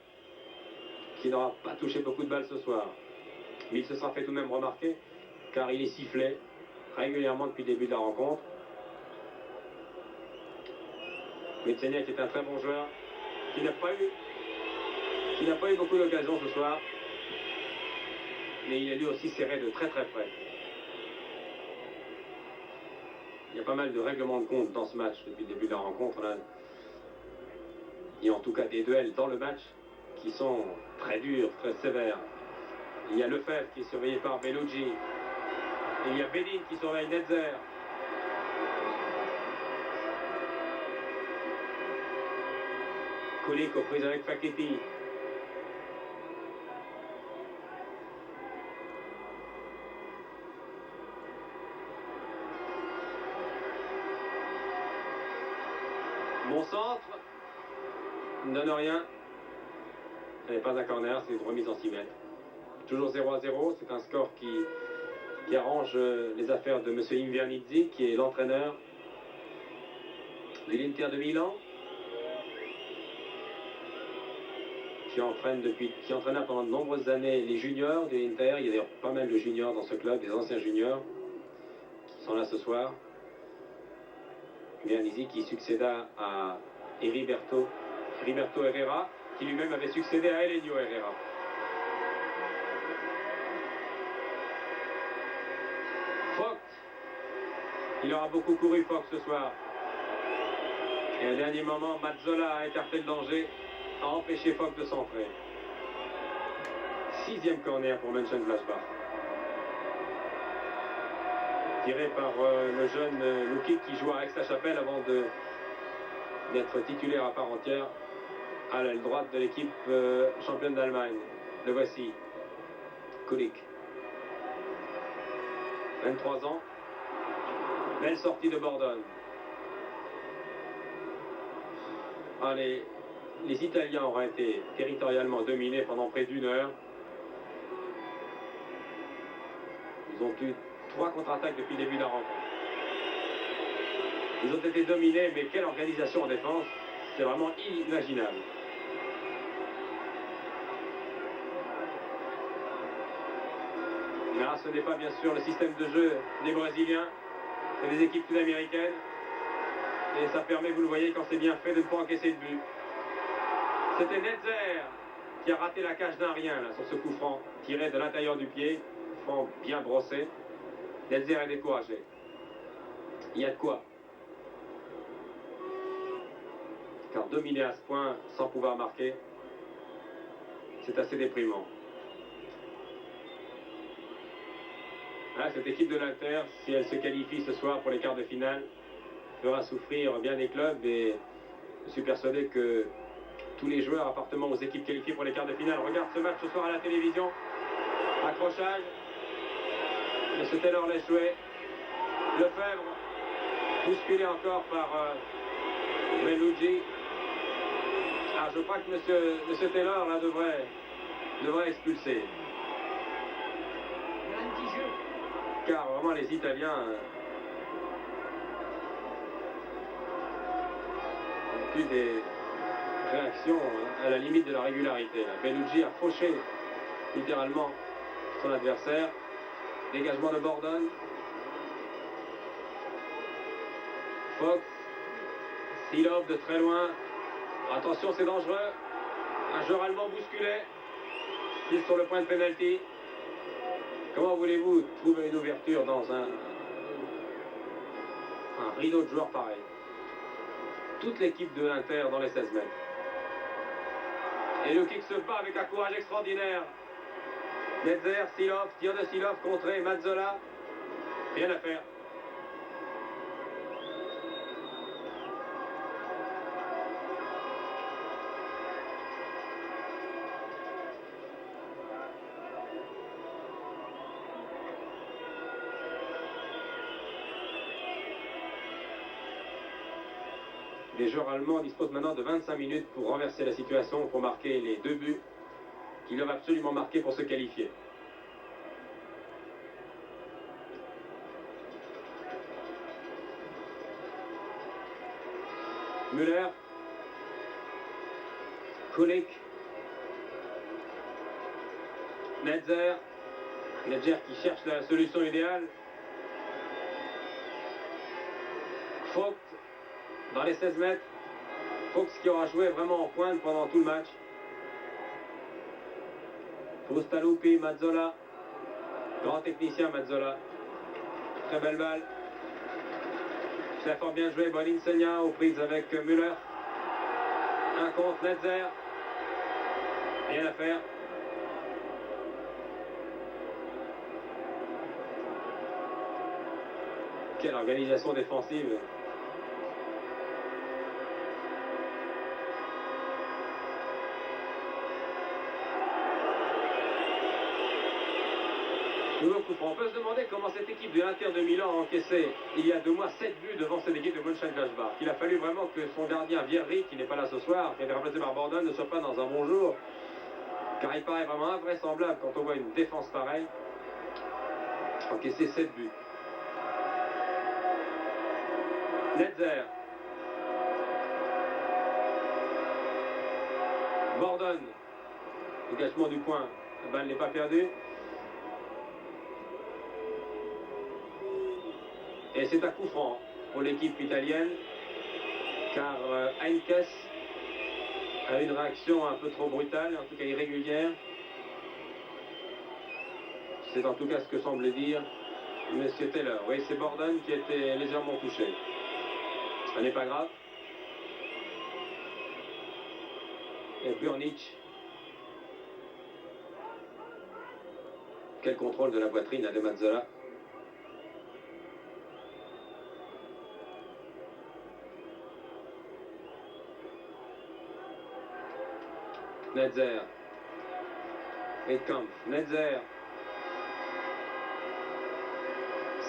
qui n'aura pas touché beaucoup de balles ce soir. Mais il se sera fait tout de même remarquer, car il est sifflé régulièrement depuis le début de la rencontre. Moninsegna qui est un très bon joueur, qui n'a pas eu beaucoup d'occasions ce soir. Mais il a lui aussi serré de très très près. Il y a pas mal de règlements de compte dans ce match depuis le début de la rencontre. Là. Il y a en tout cas des duels dans le match qui sont très durs, très sévères. Il y a Lefebvre qui est surveillé par Bellucci. Et il y a Bedin qui surveille Netzer. Kulik aux prises avec Facchetti. Bon centre, ne donne rien. Ce n'est pas un corner, c'est une remise en 6 mètres. Toujours 0-0, c'est un score qui arrange les affaires de M. Invernizzi, qui est l'entraîneur de l'Inter de Milan, qui entraîna pendant de nombreuses années les juniors de l'Inter. Il y a d'ailleurs pas mal de juniors dans ce club, des anciens juniors, qui sont là ce soir. Invernizzi qui succéda à Heriberto Herrera, qui lui-même avait succédé à Elenio Herrera. Fox, il aura beaucoup couru Fox ce soir. Et au dernier moment, Mazzola a écarté le danger, a empêché Fox de centrer. 6e corner pour Mönchengladbach. Tiré par le jeune Lukic qui joue à Aix-la-Chapelle avant d'être titulaire à part entière à l'aile droite de l'équipe championne d'Allemagne. Le voici, Kulik. 23 ans. Belle sortie de Bordone. Les Italiens auraient été territorialement dominés pendant près d'1 heure. Ils ont eu 3 contre-attaques depuis le début de la rencontre. Ils ont été dominés, mais quelle organisation en défense, c'est vraiment inimaginable. Là, ce n'est pas bien sûr le système de jeu des Brésiliens, c'est des équipes sud-américaines. Et ça permet, vous le voyez, quand c'est bien fait, de ne pas encaisser de but. C'était Netzer qui a raté la cage d'un rien là, sur ce coup franc, tiré de l'intérieur du pied, franc bien brossé. Netzer est découragé. Il y a de quoi. Car dominer à ce point sans pouvoir marquer, c'est assez déprimant. Ah, cette équipe de l'Inter, si elle se qualifie ce soir pour les quarts de finale, fera souffrir bien des clubs et je suis persuadé que tous les joueurs appartenant aux équipes qualifiées pour les quarts de finale regardent ce match ce soir à la télévision. Accrochage. M. Taylor l'a échoué. Lefebvre, bousculé encore par Bellucci. Ah, je crois que M. Taylor là, devrait expulser. Il y a un petit jeu. Car vraiment les Italiens ont eu des réactions à la limite de la régularité. Bellucci a fauché littéralement son adversaire. Dégagement de Bordone. Fox. Silov de très loin. Attention, c'est dangereux. Un joueur allemand bousculé. Il est sur le point de pénalty. Comment voulez-vous trouver une ouverture dans un rideau de joueurs pareil? Toute l'équipe de l'Inter dans les 16 mètres. Et le kick se bat avec un courage extraordinaire. Netzer, Silov, tir de Silov contré, Mazzola. Rien à faire. Les joueurs allemands disposent maintenant de 25 minutes pour renverser la situation, pour marquer les 2 buts qu'ils doivent absolument marquer pour se qualifier. Müller, Kulik, Netzer qui cherche la solution idéale. Fox dans les 16 mètres. Fox qui aura joué vraiment en pointe pendant tout le match. Frustalupi, Mazzola. Grand technicien Mazzola. Très belle balle. C'est fort bien joué. Bolinsegna aux prises avec Müller. Un contre Netzer. Rien à faire. Quelle organisation défensive. On peut se demander comment cette équipe de l'Inter de Milan a encaissé il y a 2 mois 7 buts devant cette équipe de Mönchengladbach. Il a fallu vraiment que son gardien Vieri, qui n'est pas là ce soir, qui a été remplacé par Bordone, ne soit pas dans un bon jour. Car il paraît vraiment invraisemblable quand on voit une défense pareille encaisser 7 buts. Netzer. Bordone. Dégagement du point. La balle n'est pas perdue. Et c'est un coup franc pour l'équipe italienne, car Heinkes a une réaction un peu trop brutale, en tout cas irrégulière. C'est en tout cas ce que semblait dire M. Taylor. Oui, c'est Bordone qui a été légèrement touché. Ça n'est pas grave. Et Burnic. Quel contrôle de la poitrine à De Mazzola. Netzer. Weitkampf. Netzer.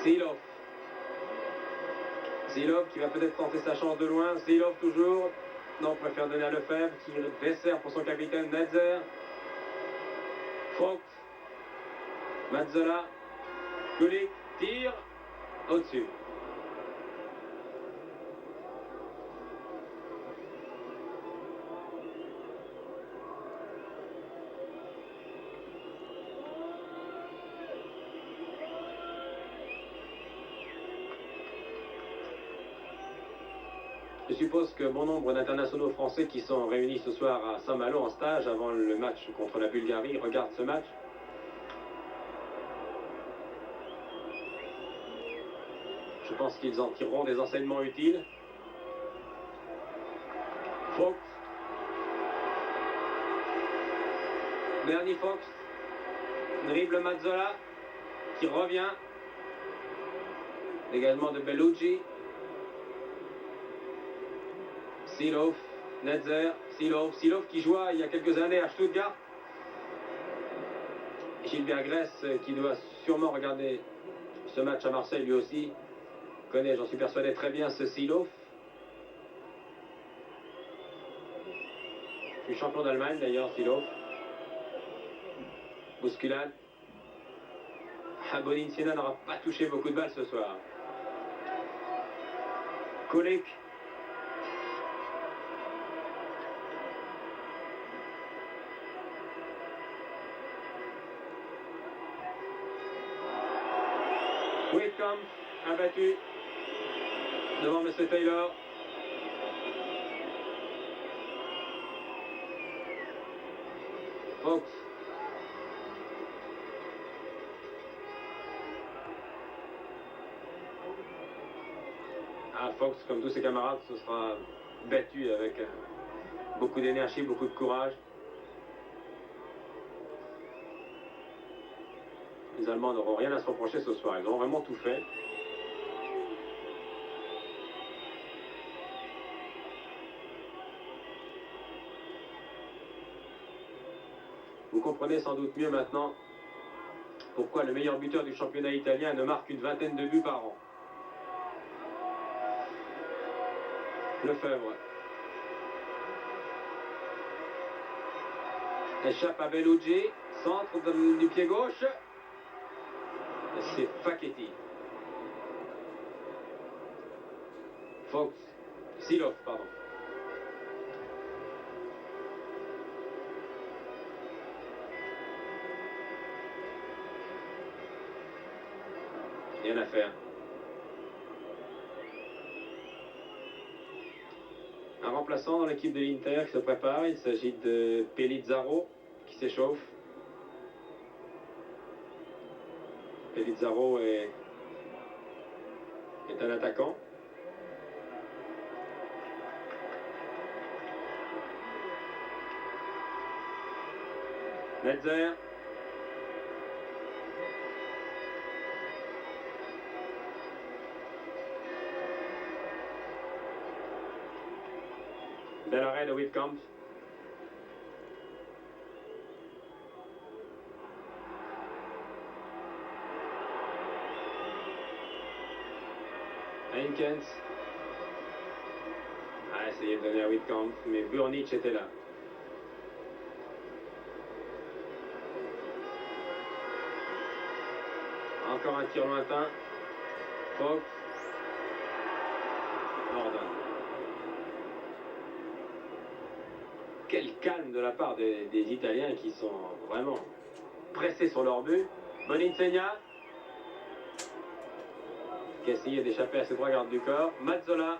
Silov. Silov qui va peut-être tenter sa chance de loin. Silov toujours. Non, préfère donner à Lefebvre qui dessert pour son capitaine Netzer. Fox. Mazzola. Kulik. Tire. Au-dessus. Je suppose que bon nombre d'internationaux français qui sont réunis ce soir à Saint-Malo en stage avant le match contre la Bulgarie regardent ce match. Je pense qu'ils en tireront des enseignements utiles. Fox. Bernie Fox. Dribble Mazzola qui revient. Dégagement de Bellucci. Silov, Netzer, Silov qui jouait il y a quelques années à Stuttgart. Gilbert Gress qui doit sûrement regarder ce match à Marseille lui aussi. Connaît, j'en suis persuadé, très bien ce Silov. Il fut champion d'Allemagne d'ailleurs, Silov. Bousculade. Bonin Siena n'aura pas touché beaucoup de balles ce soir. Kulik. Whitcomb abattu devant M. Taylor. Fox. Fox, comme tous ses camarades, se sera battu avec beaucoup d'énergie, beaucoup de courage. Les Allemands n'auront rien à se reprocher ce soir, ils ont vraiment tout fait. Vous comprenez sans doute mieux maintenant pourquoi le meilleur buteur du championnat italien ne marque une vingtaine de buts par an. Lefebvre. Échappe à Bellucci, centre du pied gauche. C'est Facchetti. Fox. Silov, pardon. Rien à faire. Un remplaçant dans l'équipe de l'Inter qui se prépare, il s'agit de Pellizzaro qui s'échauffe. Pellizzaro est un attaquant. Netzer. Bel arrêt de Whitcomb. Henkens a essayé de donner à Whitcomb, mais Burnic était là. Encore un tir lointain. Fox. Ordonne. Quel calme de la part des Italiens qui sont vraiment pressés sur leur but. Boninsegna qui a essayé d'échapper à ses trois gardes du corps. Mazzola.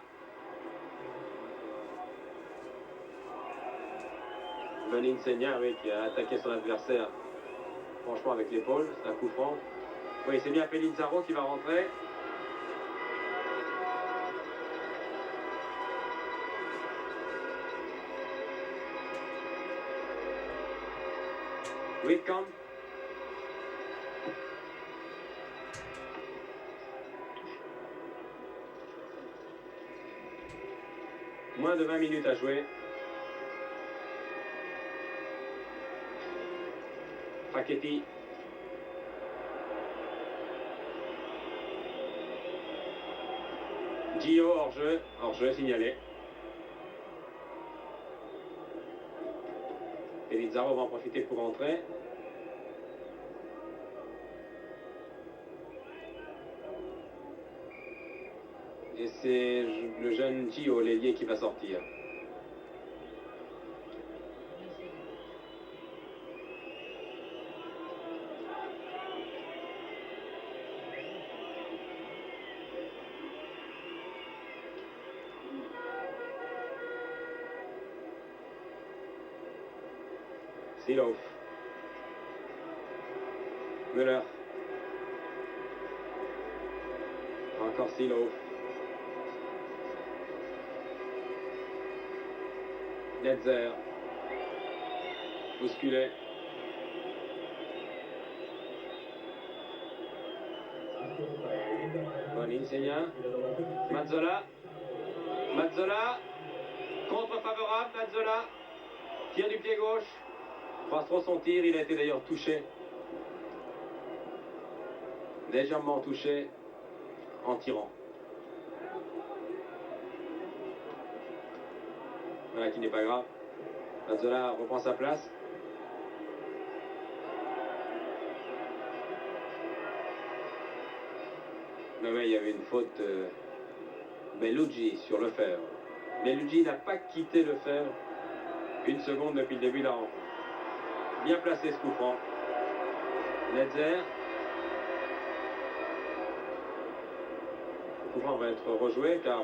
Boninsegna, oui, qui a attaqué son adversaire franchement avec l'épaule. C'est un coup franc. Oui, c'est bien Pellizzaro qui va rentrer. Whitcomb. Moins de 20 minutes à jouer. Facchetti. Gio hors-jeu signalé. Pellizzaro va en profiter pour entrer. Et c'est le jeune Gio, l'ailier, qui va sortir. Silov. Müller. Encore Silov. Netzer. Bousculé. Bonigny. Mazzola. Mazzola. Contre favorable. Mazzola. Tire du pied gauche. Croise trop son tir. Il a été d'ailleurs touché. Légèrement touché en tirant. Voilà qui n'est pas grave. Mazzola reprend sa place. Mais oui, il y avait une faute de Bellucci sur Lefebvre. Bellucci n'a pas quitté Lefebvre une seconde depuis le début de la rencontre. Bien placé ce coup franc. Netzer. Le coup franc va être rejoué car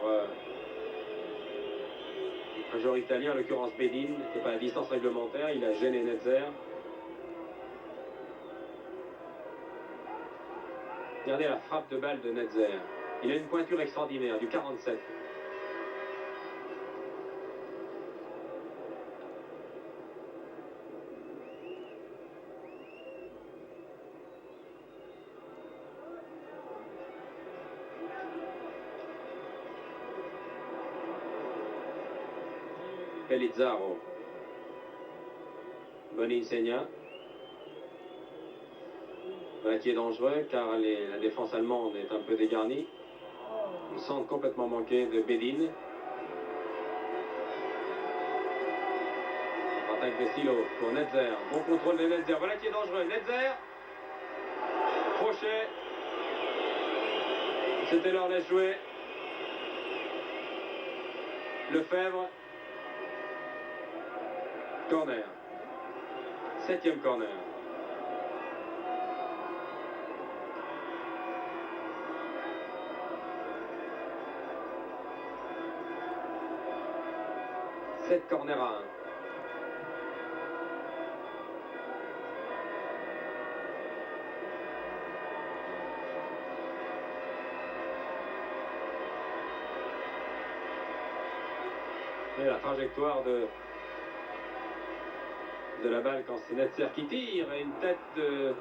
un joueur italien, en l'occurrence Bedin, n'était pas à distance réglementaire, il a gêné Netzer. Regardez la frappe de balle de Netzer. Il a une pointure extraordinaire, du 47. Pellizzaro. Bonigny. Voilà qui est dangereux car la défense allemande est un peu dégarnie. Le centre complètement manqué de Bedin. Attaque de Silo pour Netzer. Bon contrôle de Netzer. Voilà qui est dangereux. Netzer. Crochet. C'était l'heure de jouer. Lefebvre. Corner. 7e corner. Sept corner à 1. Et la trajectoire de la balle quand c'est Netzer qui tire et une tête de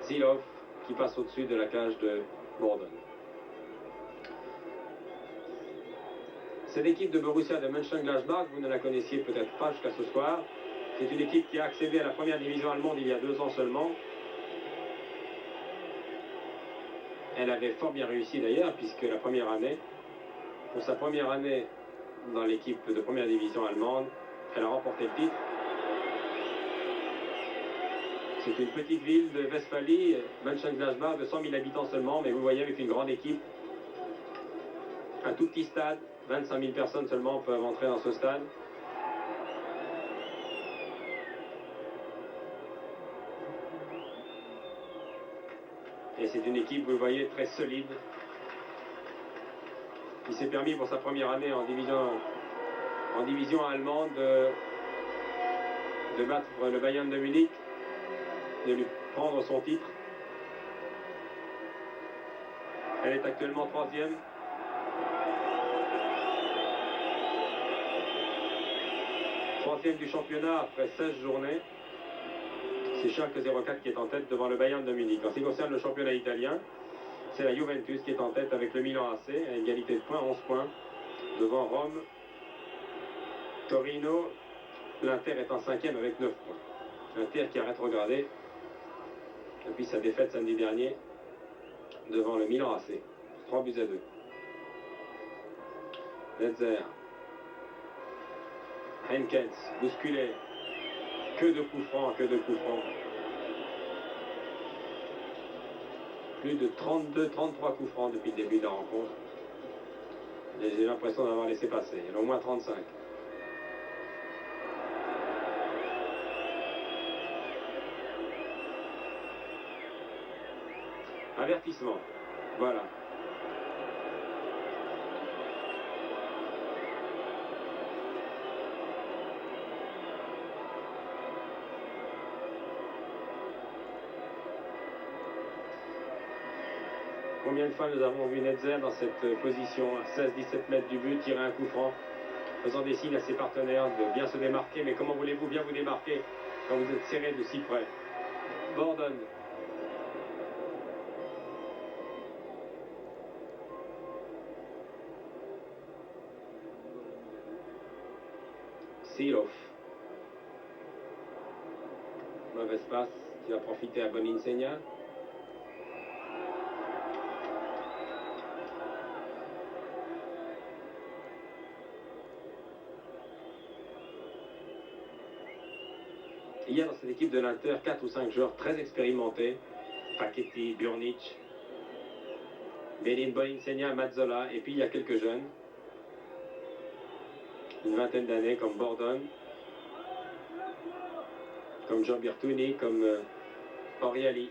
Silov qui passe au-dessus de la cage de Bourdon. Cette équipe de Borussia de Mönchengladbach, vous ne la connaissiez peut-être pas jusqu'à ce soir. C'est une équipe qui a accédé à la première division allemande il y a 2 ans seulement. Elle avait fort bien réussi d'ailleurs, puisque la première année, pour sa première année dans l'équipe de première division allemande, elle a remporté le titre. C'est une petite ville de Westphalie, Mönchengladbach, de 100 000 habitants seulement, mais vous voyez avec une grande équipe. Un tout petit stade, 25 000 personnes seulement peuvent entrer dans ce stade. Et c'est une équipe, vous le voyez, très solide. Il s'est permis pour sa première année en division allemande de battre le Bayern de Munich, de lui prendre son titre. Elle est actuellement 3e. Troisième du championnat après 16 journées. C'est Schalke 04 qui est en tête devant le Bayern de Munich. En ce qui concerne le championnat italien, c'est la Juventus qui est en tête avec le Milan AC, à égalité de points, 11 points, devant Rome, Torino. L'Inter est en 5e avec 9 points. L'Inter qui a rétrogradé depuis sa défaite samedi dernier devant le Milan AC. 3-2. Netzer. Henkens, bousculé. Que de coups francs, que de coups francs. Plus de 32-33 coups francs depuis le début de la rencontre. J'ai l'impression d'avoir laissé passer. Il y en a au moins 35. Avertissement. Voilà. Combien de fois nous avons vu Netzer dans cette position, à 16-17 mètres du but, tirer un coup franc, faisant des signes à ses partenaires de bien se démarquer. Mais comment voulez-vous bien vous démarquer quand vous êtes serré de si près? Borden. Silov. Mauvaise passe qui va profiter à Boninsegna. Il y a dans cette équipe de l'Inter 4 ou 5 joueurs très expérimentés. Paquetti, Burnic, Belin, Boninsegna, Mazzola, et puis il y a quelques jeunes. Une vingtaine d'années comme Borden, comme Jean Birtuni, comme Oriali.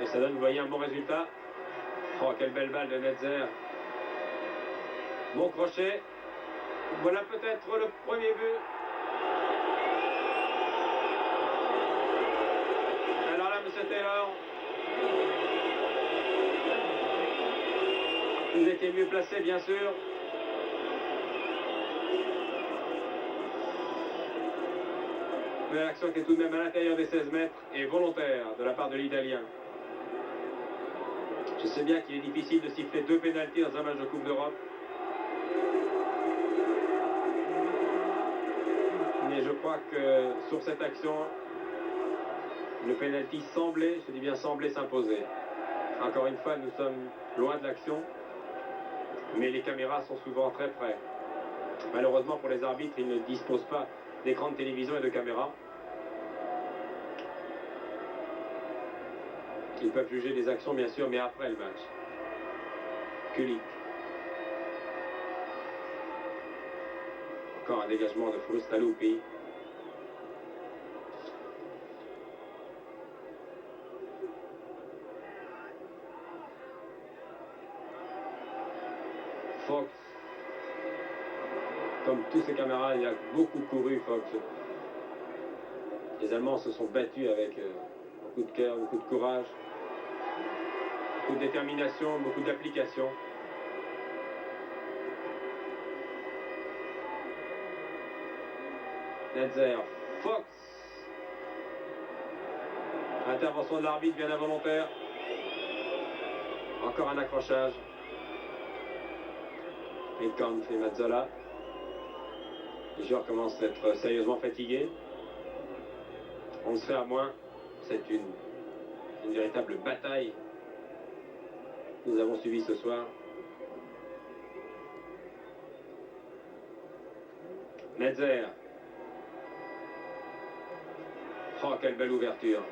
Et ça donne, vous voyez, un bon résultat. Oh, quelle belle balle de Netzer. Bon crochet. Voilà peut-être le premier but. Alors là, M. Taylor, vous étiez mieux placé, bien sûr. Mais l'action qui est tout de même à l'intérieur des 16 mètres est volontaire de la part de l'Italien. Je sais bien qu'il est difficile de siffler 2 pénaltys dans un match de Coupe d'Europe. Mais je crois que sur cette action, le pénalty semblait, je dis bien semblait, s'imposer. Encore une fois, nous sommes loin de l'action, mais les caméras sont souvent très près. Malheureusement pour les arbitres, ils ne disposent pas d'écran de télévision et de caméras. Ils peuvent juger les actions, bien sûr, mais après le match. Kulik. Encore un dégagement de Frustalupi. Fox. Comme tous ces camarades, il a beaucoup couru, Fox. Les Allemands se sont battus avec beaucoup de cœur, beaucoup de courage, beaucoup de détermination, beaucoup d'application. Netzer, Fox. Intervention de l'arbitre bien involontaire. Encore un accrochage. Kampf et Mazzola. Les joueurs commencent à être sérieusement fatigués. On se fait à moins. C'est une véritable bataille que nous avons suivie ce soir. Netzer. Oh, quelle belle ouverture.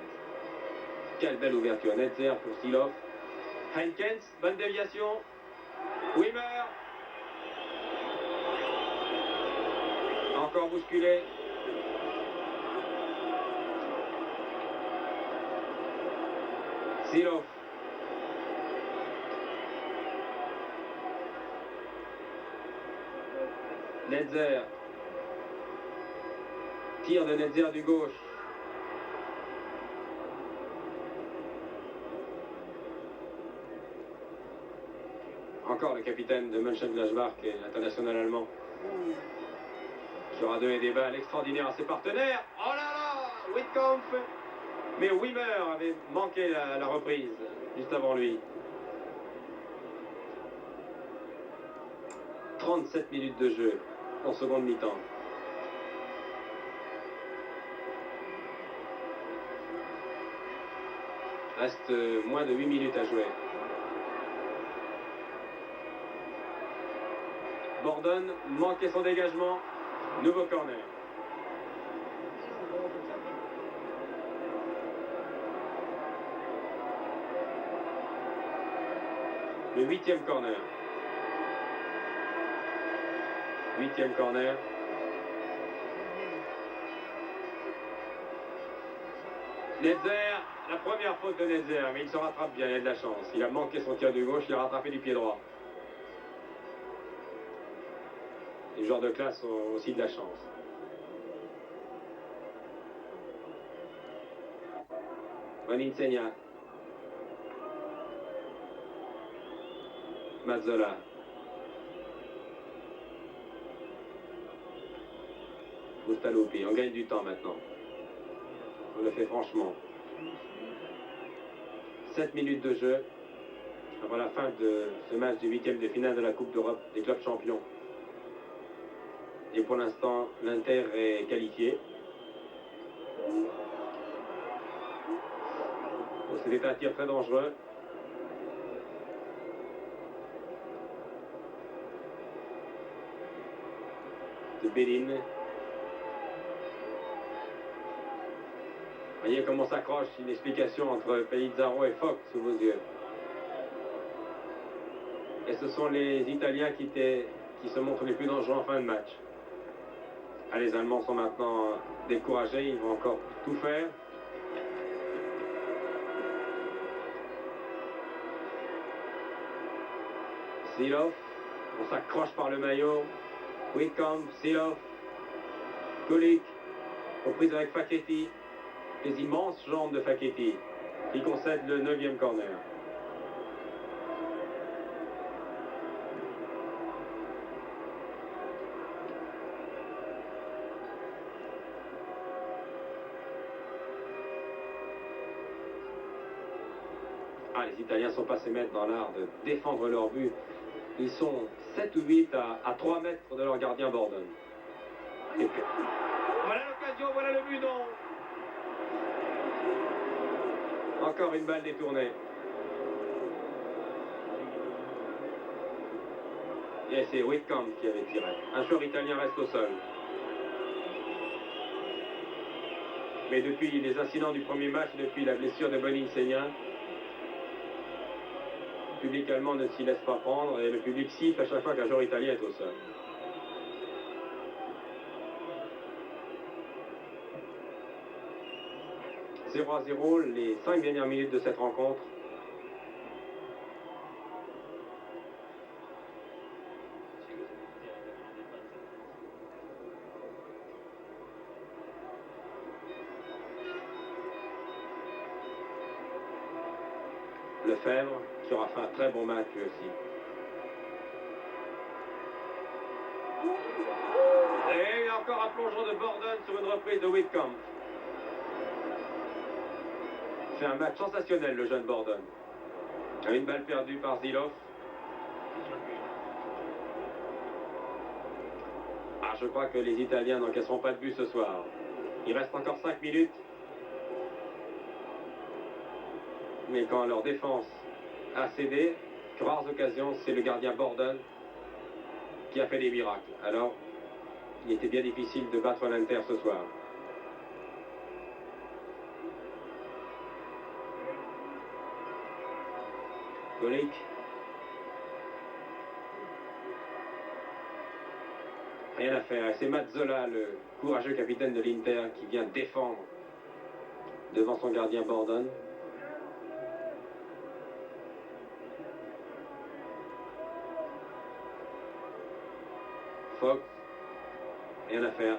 Quelle belle ouverture. Netzer pour Silov. Henkens, bonne déviation. Wimmer. Encore bousculé. Silov. Netzer. Tir de Netzer du gauche. Encore le capitaine de Mönchengladbach et l'international allemand. Qui aura donné des balles extraordinaires à ses partenaires. Oh là là, Wittkampf. Mais Wimmer avait manqué la reprise juste avant lui. 37 minutes de jeu en seconde mi-temps. Reste moins de 8 minutes à jouer. Borden manquait son dégagement. Nouveau corner. Le 8e corner. 8e corner. Netzer, la première faute de Netzer, mais il se rattrape bien, il a de la chance. Il a manqué son tir de gauche, il a rattrapé du pied droit. Les joueurs de classe ont aussi de la chance. Boninsegna. Mazzola. Bustalupi, on gagne du temps maintenant. On le fait franchement. 7 minutes de jeu avant la fin de ce match du 8e de finale de la Coupe d'Europe des clubs champions. Et pour l'instant, l'Inter est qualifié. C'était un tir très dangereux. De Bellin. Voyez comment s'accroche une explication entre Pellizzaro et Fox sous vos yeux. Et ce sont les Italiens qui se montrent les plus dangereux en fin de match. Ah, les Allemands sont maintenant découragés, ils vont encore tout faire. Silov, on s'accroche par le maillot. Whitcomb, Silov, Kulik, reprise avec Facchetti. Les immenses jambes de Facchetti qui concède le 9e corner. Ah, les Italiens ne sont pas se mettre dans l'art de défendre leur but. Ils sont 7 ou 8 à 3 mètres de leur gardien Borden. Et puis, voilà l'occasion, voilà le but, non. Encore une balle détournée. Et c'est Whitcomb qui avait tiré. Un joueur italien reste au sol. Mais depuis les incidents du premier match, depuis la blessure de Boninsegna, le public allemand ne s'y laisse pas prendre et le public siffle à chaque fois qu'un joueur italien est au sol. « 0-0, les 5 dernières minutes de cette rencontre. Lefebvre, qui aura fait un très bon match lui aussi. Et encore un plongeon de Borden sur une reprise de Whitcomb. C'est un match sensationnel, le jeune Borden. Une balle perdue par Zilov. Ah, je crois que les Italiens n'encaisseront pas de but ce soir. Il reste encore 5 minutes. Mais quand leur défense a cédé, rares occasions, c'est le gardien Borden qui a fait des miracles. Alors, il était bien difficile de battre l'Inter ce soir. Golik. Rien à faire. C'est Mazzola, le courageux capitaine de l'Inter, qui vient défendre devant son gardien Borden. Fox. Rien à faire.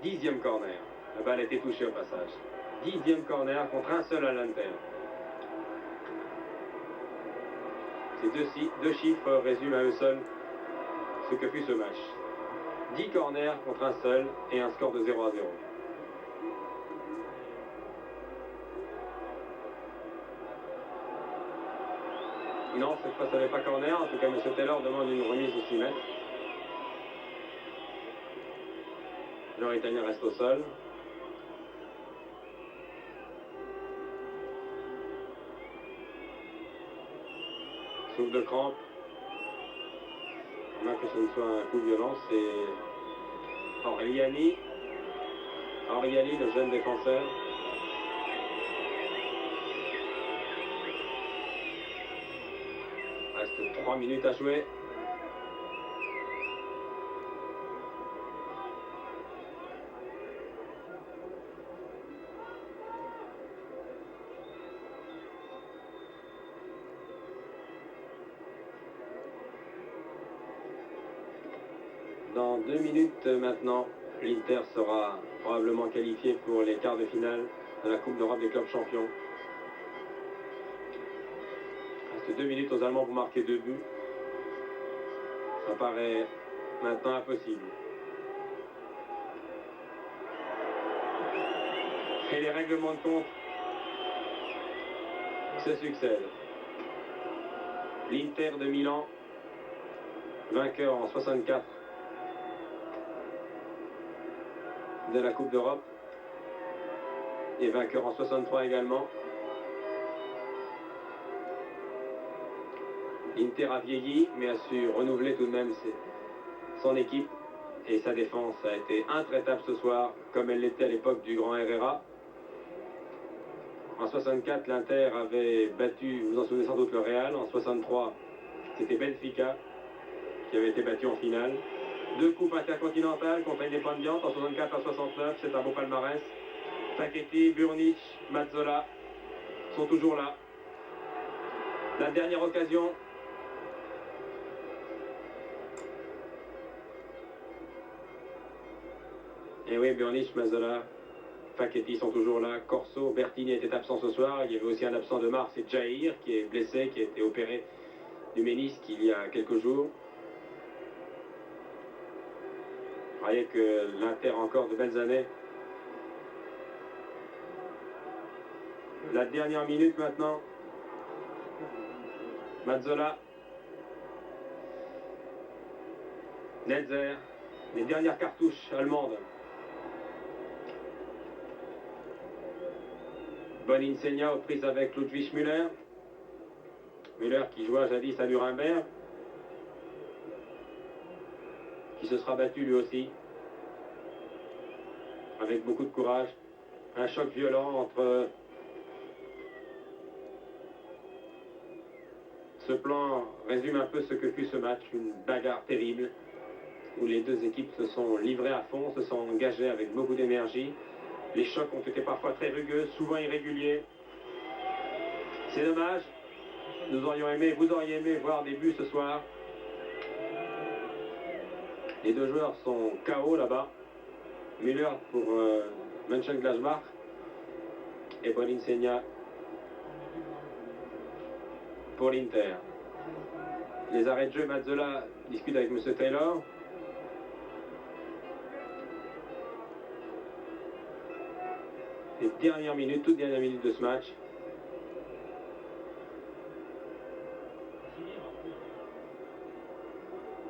10e corner. La balle a été touchée au passage. 10e corner contre un seul à l'Inter. Ces deux chiffres résument à eux seuls ce que fut ce match. 10 corners contre un seul et un score de 0-0. Non, cette fois, ça n'est pas corner. En tout cas, M. Taylor demande une remise de 6 mètres. Le joueur italien reste au sol. Souffle de crampe. On a que ce ne soit un coup violent, c'est Auriani. Auriani, le jeune défenseur. Reste 3 minutes à jouer. Dans 2 minutes maintenant, l'Inter sera probablement qualifié pour les quarts de finale de la Coupe d'Europe des clubs champions. reste 2 minutes aux Allemands pour marquer 2 buts. Ça paraît maintenant impossible. Et les règlements de compte se succèdent. L'Inter de Milan, vainqueur en 64 de la Coupe d'Europe et vainqueur en 63 également. L'Inter a vieilli mais a su renouveler tout de même son équipe et sa défense a été intraitable ce soir comme elle l'était à l'époque du grand Herrera. En 64, l'Inter avait battu, vous en souvenez sans doute, le Real. En 63, c'était Benfica qui avait été battu en finale. 2 coupes intercontinentales contre Independiente en 64 à 69, c'est un beau palmarès. Facchetti, Burnic, Mazzola sont toujours là. La dernière occasion. Et oui, Burnic, Mazzola, Facchetti sont toujours là. Corso, Bertini était absent ce soir. Il y avait aussi un absent de Mars, c'est Jair qui est blessé, qui a été opéré du ménisque il y a quelques jours. Vous voyez que l'Inter a encore de belles années. La dernière minute maintenant. Mazzola. Netzer. Les dernières cartouches allemandes. Boninsegna aux prises avec Ludwig Müller. Müller qui joua jadis à Nuremberg. Qui se sera battu lui aussi. Avec beaucoup de courage. Un choc violent entre ce plan résume un peu ce que fut ce match. Une bagarre terrible où les deux équipes se sont livrées à fond, se sont engagées avec beaucoup d'énergie. Les chocs ont été parfois très rugueux, souvent irréguliers. C'est dommage. Nous aurions aimé, vous auriez aimé voir des buts ce soir. Les deux joueurs sont KO là-bas. Müller pour Mönchengladbach et Boninsegna pour l'Inter. Les arrêts de jeu, Mazzola discute avec M. Taylor. Les dernières minutes, toutes dernières minutes de ce match.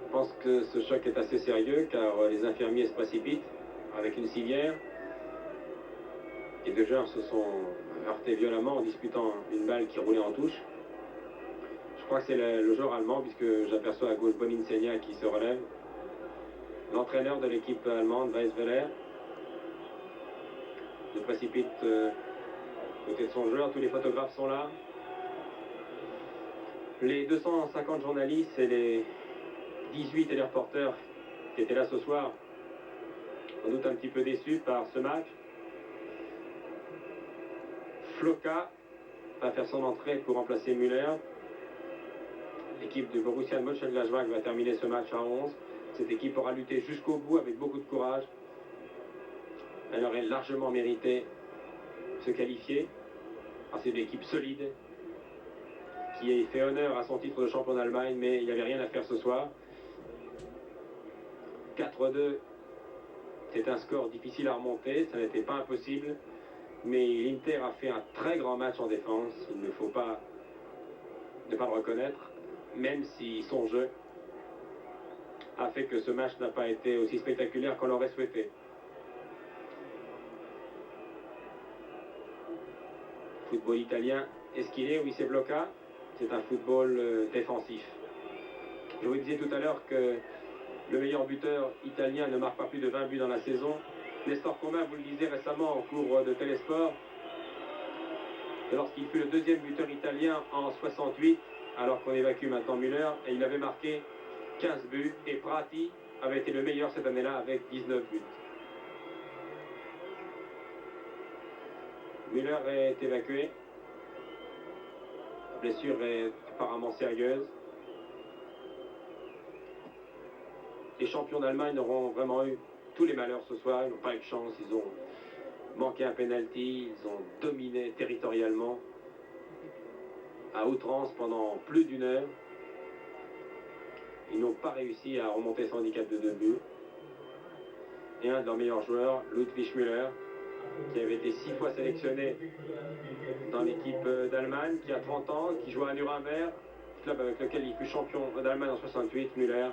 Je pense que ce choc est assez sérieux car les infirmiers se précipitent avec une civière. Les deux joueurs se sont heurtés violemment en disputant une balle qui roulait en touche. Je crois que c'est le joueur allemand puisque j'aperçois à gauche Boninsegna qui se relève. L'entraîneur de l'équipe allemande, Weisweller, se précipite côté de son joueur. Tous les photographes sont là. Les 250 journalistes et les 18 téléreporters qui étaient là ce soir, sans doute un petit peu déçus par ce match. Floka va faire son entrée pour remplacer Müller. L'équipe de Borussia Mönchengladbach va terminer ce match à 11. Cette équipe aura lutté jusqu'au bout avec beaucoup de courage. Elle aurait largement mérité se qualifier. C'est une équipe solide qui a fait honneur à son titre de champion d'Allemagne, mais il n'y avait rien à faire ce soir. 4-2, c'est un score difficile à remonter, ça n'était pas impossible, mais l'Inter a fait un très grand match en défense, il ne faut pas ne pas le reconnaître, même si son jeu a fait que ce match n'a pas été aussi spectaculaire qu'on l'aurait souhaité. Football italien, est-ce qu'il est? Oui, c'est Bloca. C'est un football défensif. Je vous disais tout à l'heure que le meilleur buteur italien ne marque pas plus de 20 buts dans la saison. Nestor Comin vous le disait récemment en cours de Télésport, lorsqu'il fut le deuxième buteur italien en 68, alors qu'on évacue maintenant Müller, et il avait marqué 15 buts, et Prati avait été le meilleur cette année-là avec 19 buts. Müller est évacué. La blessure est apparemment sérieuse. Les champions d'Allemagne auront vraiment eu tous les malheurs ce soir. Ils n'ont pas eu de chance. Ils ont manqué un penalty. Ils ont dominé territorialement. à outrance pendant plus d'1 heure. Ils n'ont pas réussi à remonter son handicap de 2 buts. Et un de leurs meilleurs joueurs, Ludwig Müller, qui avait été 6 fois sélectionné dans l'équipe d'Allemagne, qui a 30 ans, qui joue à Nuremberg, club avec lequel il fut champion d'Allemagne en 68, Müller,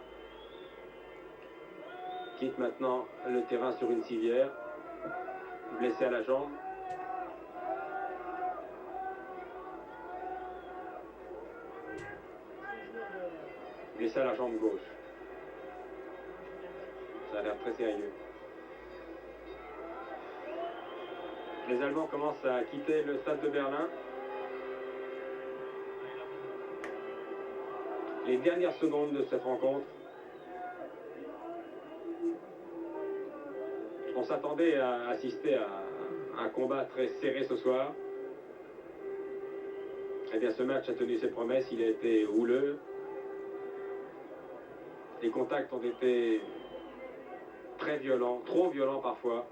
quitte maintenant le terrain sur une civière, blessé à la jambe. Blessé à la jambe gauche. Ça a l'air très sérieux. Les Allemands commencent à quitter le stade de Berlin. Les dernières secondes de cette rencontre. On s'attendait à assister à un combat très serré ce soir. Eh bien, ce match a tenu ses promesses, il a été houleux. Les contacts ont été très violents, trop violents parfois.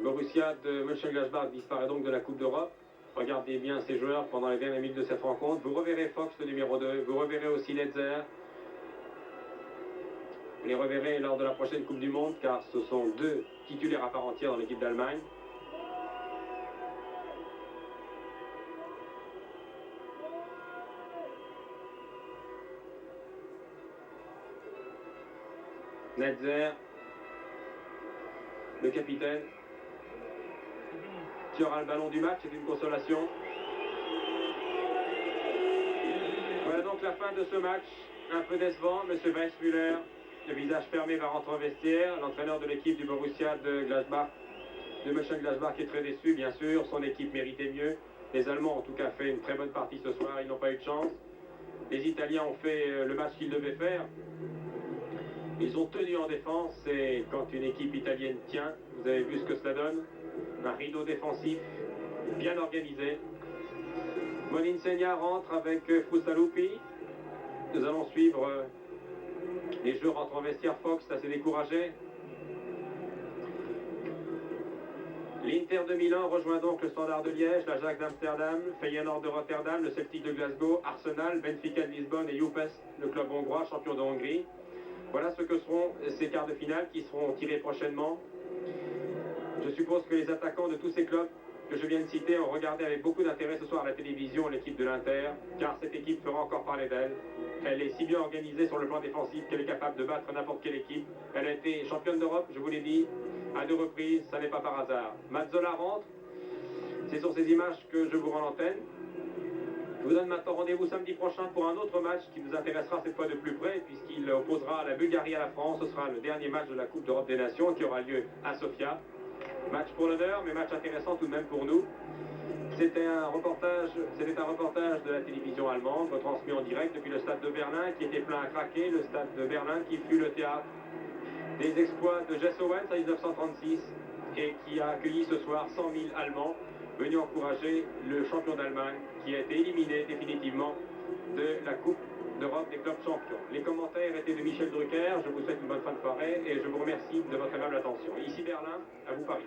Borussia de Mönchengladbach disparaît donc de la Coupe d'Europe. Regardez bien ces joueurs pendant les dernières minutes de cette rencontre. Vous reverrez Fox, le numéro 2. Vous reverrez aussi Netzer. Vous les reverrez lors de la prochaine Coupe du Monde, car ce sont 2 titulaires à part entière dans l'équipe d'Allemagne. Netzer, le capitaine, qui aura le ballon du match, c'est une consolation. Voilà donc la fin de ce match, un peu décevant. Monsieur Weissmuller, le visage fermé, va rentrer au vestiaire. L'entraîneur de l'équipe du Borussia de Gladbach, de Mönchengladbach, est très déçu, bien sûr. Son équipe méritait mieux. Les Allemands ont en tout cas fait une très bonne partie ce soir, ils n'ont pas eu de chance. Les Italiens ont fait le match qu'ils devaient faire. Ils ont tenu en défense, et quand une équipe italienne tient, vous avez vu ce que cela donne. Un rideau défensif bien organisé. Molinsegna rentre avec Frustalupi. Nous allons suivre les jeux rentrent en vestiaire. Fox assez découragé. L'Inter de Milan rejoint donc le Standard de Liège, l'Ajax d'Amsterdam, Feyenoord de Rotterdam, le Celtic de Glasgow, Arsenal, Benfica de Lisbonne et Juves, le club hongrois, champion de Hongrie. Voilà ce que seront ces quarts de finale qui seront tirés prochainement. Je suppose que les attaquants de tous ces clubs que je viens de citer ont regardé avec beaucoup d'intérêt ce soir à la télévision l'équipe de l'Inter, car cette équipe fera encore parler d'elle. Elle est si bien organisée sur le plan défensif qu'elle est capable de battre n'importe quelle équipe. Elle a été championne d'Europe, je vous l'ai dit, à 2 reprises, ça n'est pas par hasard. Mazzola rentre, c'est sur ces images que je vous rends l'antenne. Je vous donne maintenant rendez-vous samedi prochain pour un autre match qui nous intéressera cette fois de plus près, puisqu'il opposera la Bulgarie à la France. Ce sera le dernier match de la Coupe d'Europe des Nations qui aura lieu à Sofia. Match pour l'honneur, mais match intéressant tout de même pour nous. C'était un reportage de la télévision allemande, retransmis en direct depuis le stade de Berlin, qui était plein à craquer. Le stade de Berlin qui fut le théâtre des exploits de Jesse Owens en 1936 et qui a accueilli ce soir 100 000 Allemands venus encourager le champion d'Allemagne qui a été éliminé définitivement de la Coupe d'Europe des clubs champions. Les commentaires étaient de Michel Drucker. Je vous souhaite une bonne fin de soirée et je vous remercie de votre aimable attention. Ici Berlin, à vous Paris.